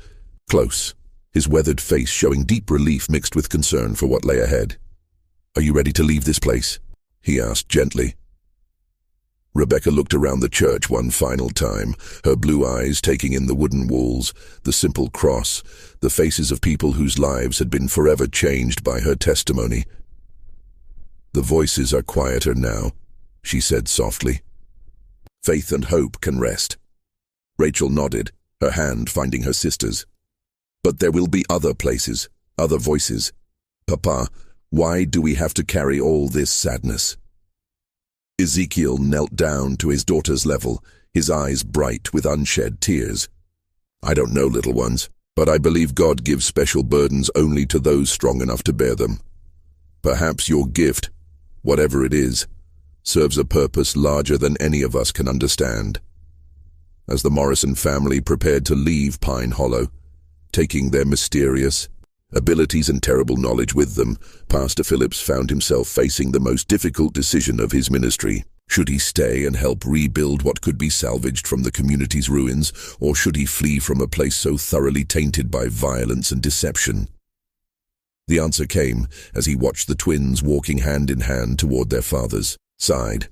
close, his weathered face showing deep relief mixed with concern for what lay ahead. "Are you ready to leave this place?" he asked gently. Rebecca looked around the church one final time, her blue eyes taking in the wooden walls, the simple cross, the faces of people whose lives had been forever changed by her testimony. "The voices are quieter now," she said softly. "Faith and hope can rest." Rachel nodded, her hand finding her sister's. "But there will be other places, other voices. Papa, why do we have to carry all this sadness?" Ezekiel knelt down to his daughter's level, his eyes bright with unshed tears. "I don't know, little ones, but I believe God gives special burdens only to those strong enough to bear them. Perhaps your gift, whatever it is, serves a purpose larger than any of us can understand." As the Morrison family prepared to leave Pine Hollow, taking their mysterious abilities and terrible knowledge with them, Pastor Phillips found himself facing the most difficult decision of his ministry. Should he stay and help rebuild what could be salvaged from the community's ruins, or should he flee from a place so thoroughly tainted by violence and deception? The answer came as he watched the twins walking hand in hand toward their father's side.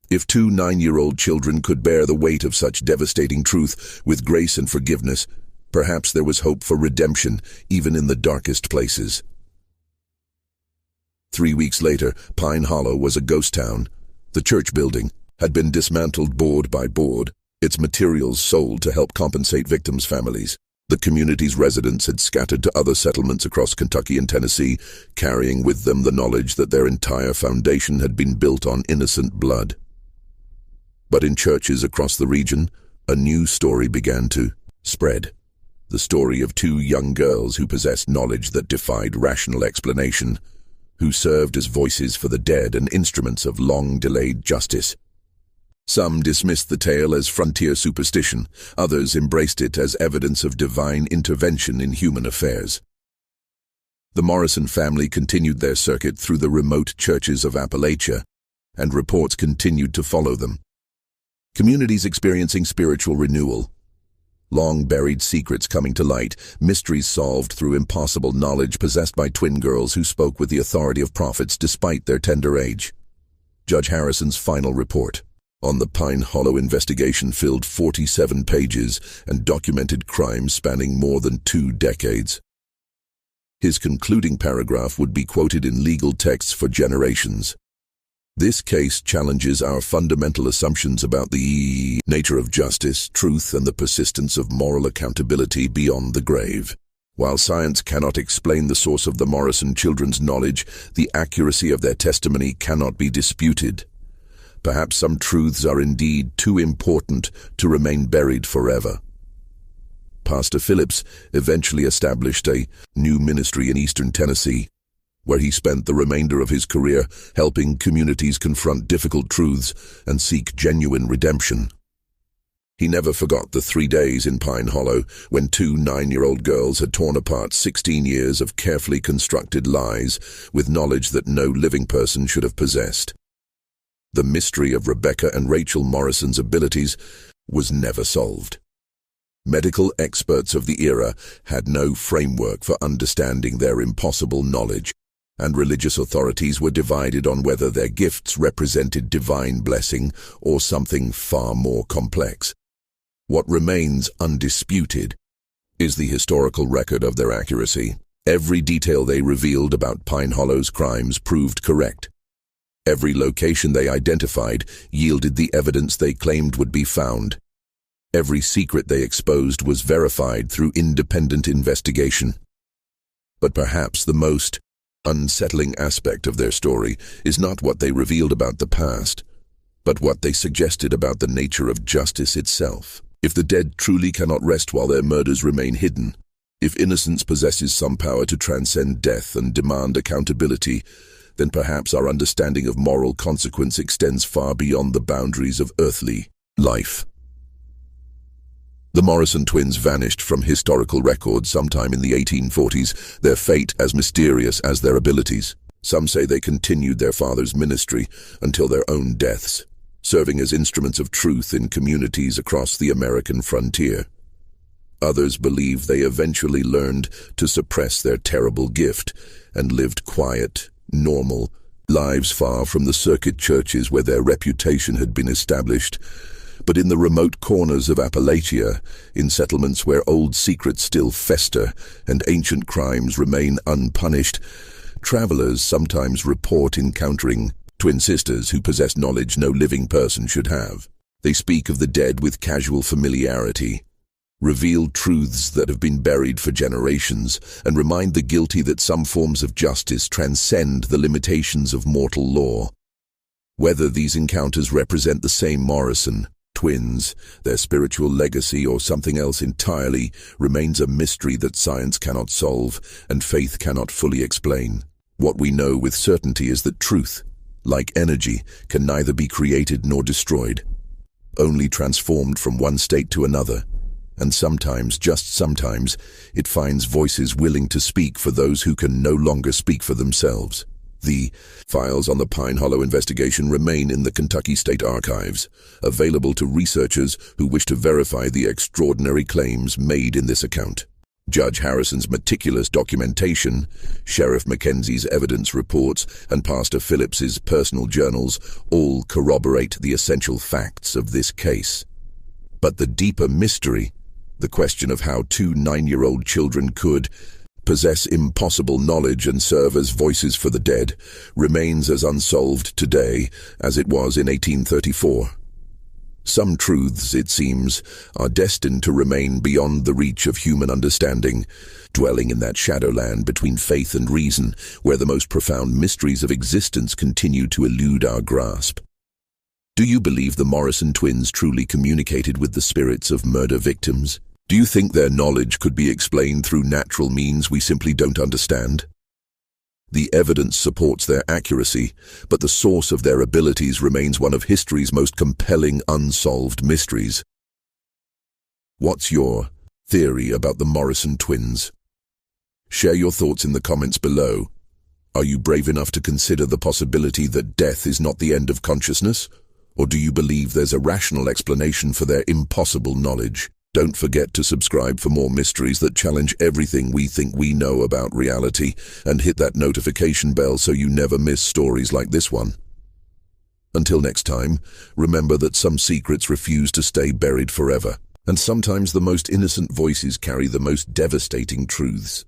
If 2 9-year-old children could bear the weight of such devastating truth with grace and forgiveness, perhaps there was hope for redemption, even in the darkest places. 3 weeks later, Pine Hollow was a ghost town. The church building had been dismantled board by board, its materials sold to help compensate victims' families. The community's residents had scattered to other settlements across Kentucky and Tennessee, carrying with them the knowledge that their entire foundation had been built on innocent blood. But in churches across the region, a new story began to spread. The story of 2 young girls who possessed knowledge that defied rational explanation, who served as voices for the dead and instruments of long-delayed justice. Some dismissed the tale as frontier superstition, others embraced it as evidence of divine intervention in human affairs. The Morrison family continued their circuit through the remote churches of Appalachia, and reports continued to follow them. Communities experiencing spiritual renewal, long-buried secrets coming to light, mysteries solved through impossible knowledge possessed by twin girls who spoke with the authority of prophets despite their tender age. Judge Harrison's final report on the Pine Hollow investigation filled 47 pages and documented crimes spanning more than 2 decades. His concluding paragraph would be quoted in legal texts for generations. This case challenges our fundamental assumptions about the nature of justice, truth, and the persistence of moral accountability beyond the grave. While science cannot explain the source of the Morrison children's knowledge, the accuracy of their testimony cannot be disputed. Perhaps some truths are indeed too important to remain buried forever. Pastor Phillips eventually established a new ministry in eastern Tennessee, where he spent the remainder of his career helping communities confront difficult truths and seek genuine redemption. He never forgot the 3 days in Pine Hollow when 2 9-year-old girls had torn apart 16 years of carefully constructed lies with knowledge that no living person should have possessed. The mystery of Rebecca and Rachel Morrison's abilities was never solved. Medical experts of the era had no framework for understanding their impossible knowledge, and religious authorities were divided on whether their gifts represented divine blessing or something far more complex. What remains undisputed is the historical record of their accuracy. Every detail they revealed about Pine Hollow's crimes proved correct. Every location they identified yielded the evidence they claimed would be found. Every secret they exposed was verified through independent investigation. But perhaps the most unsettling aspect of their story is not what they revealed about the past, but what they suggested about the nature of justice itself. If the dead truly cannot rest while their murders remain hidden, if innocence possesses some power to transcend death and demand accountability, then perhaps our understanding of moral consequence extends far beyond the boundaries of earthly life. The Morrison twins vanished from historical records sometime in the 1840s, their fate as mysterious as their abilities. Some say they continued their father's ministry until their own deaths, serving as instruments of truth in communities across the American frontier. Others believe they eventually learned to suppress their terrible gift and lived quiet, normal lives far from the circuit churches where their reputation had been established. But in the remote corners of Appalachia, in settlements where old secrets still fester and ancient crimes remain unpunished, travelers sometimes report encountering twin sisters who possess knowledge no living person should have. They speak of the dead with casual familiarity, reveal truths that have been buried for generations, and remind the guilty that some forms of justice transcend the limitations of mortal law. Whether these encounters represent the same Morrison twins, their spiritual legacy, or something else entirely, remains a mystery that science cannot solve and faith cannot fully explain. What we know with certainty is that truth, like energy, can neither be created nor destroyed, only transformed from one state to another. And sometimes, just sometimes, it finds voices willing to speak for those who can no longer speak for themselves. The files on the Pine Hollow investigation remain in the Kentucky State Archives, available to researchers who wish to verify the extraordinary claims made in this account. Judge Harrison's meticulous documentation, Sheriff Mackenzie's evidence reports, and Pastor Phillips's personal journals all corroborate the essential facts of this case. But the deeper mystery, the question of how two 9-year-old children could possess impossible knowledge and serve as voices for the dead, remains as unsolved today as it was in 1834. Some truths, it seems, are destined to remain beyond the reach of human understanding, dwelling in that shadowland between faith and reason, where the most profound mysteries of existence continue to elude our grasp. Do you believe the Morrison twins truly communicated with the spirits of murder victims? Do you think their knowledge could be explained through natural means we simply don't understand? The evidence supports their accuracy, but the source of their abilities remains one of history's most compelling unsolved mysteries. What's your theory about the Morrison twins? Share your thoughts in the comments below. Are you brave enough to consider the possibility that death is not the end of consciousness? Or do you believe there's a rational explanation for their impossible knowledge? Don't forget to subscribe for more mysteries that challenge everything we think we know about reality, and hit that notification bell so you never miss stories like this one. Until next time, remember that some secrets refuse to stay buried forever, and sometimes the most innocent voices carry the most devastating truths.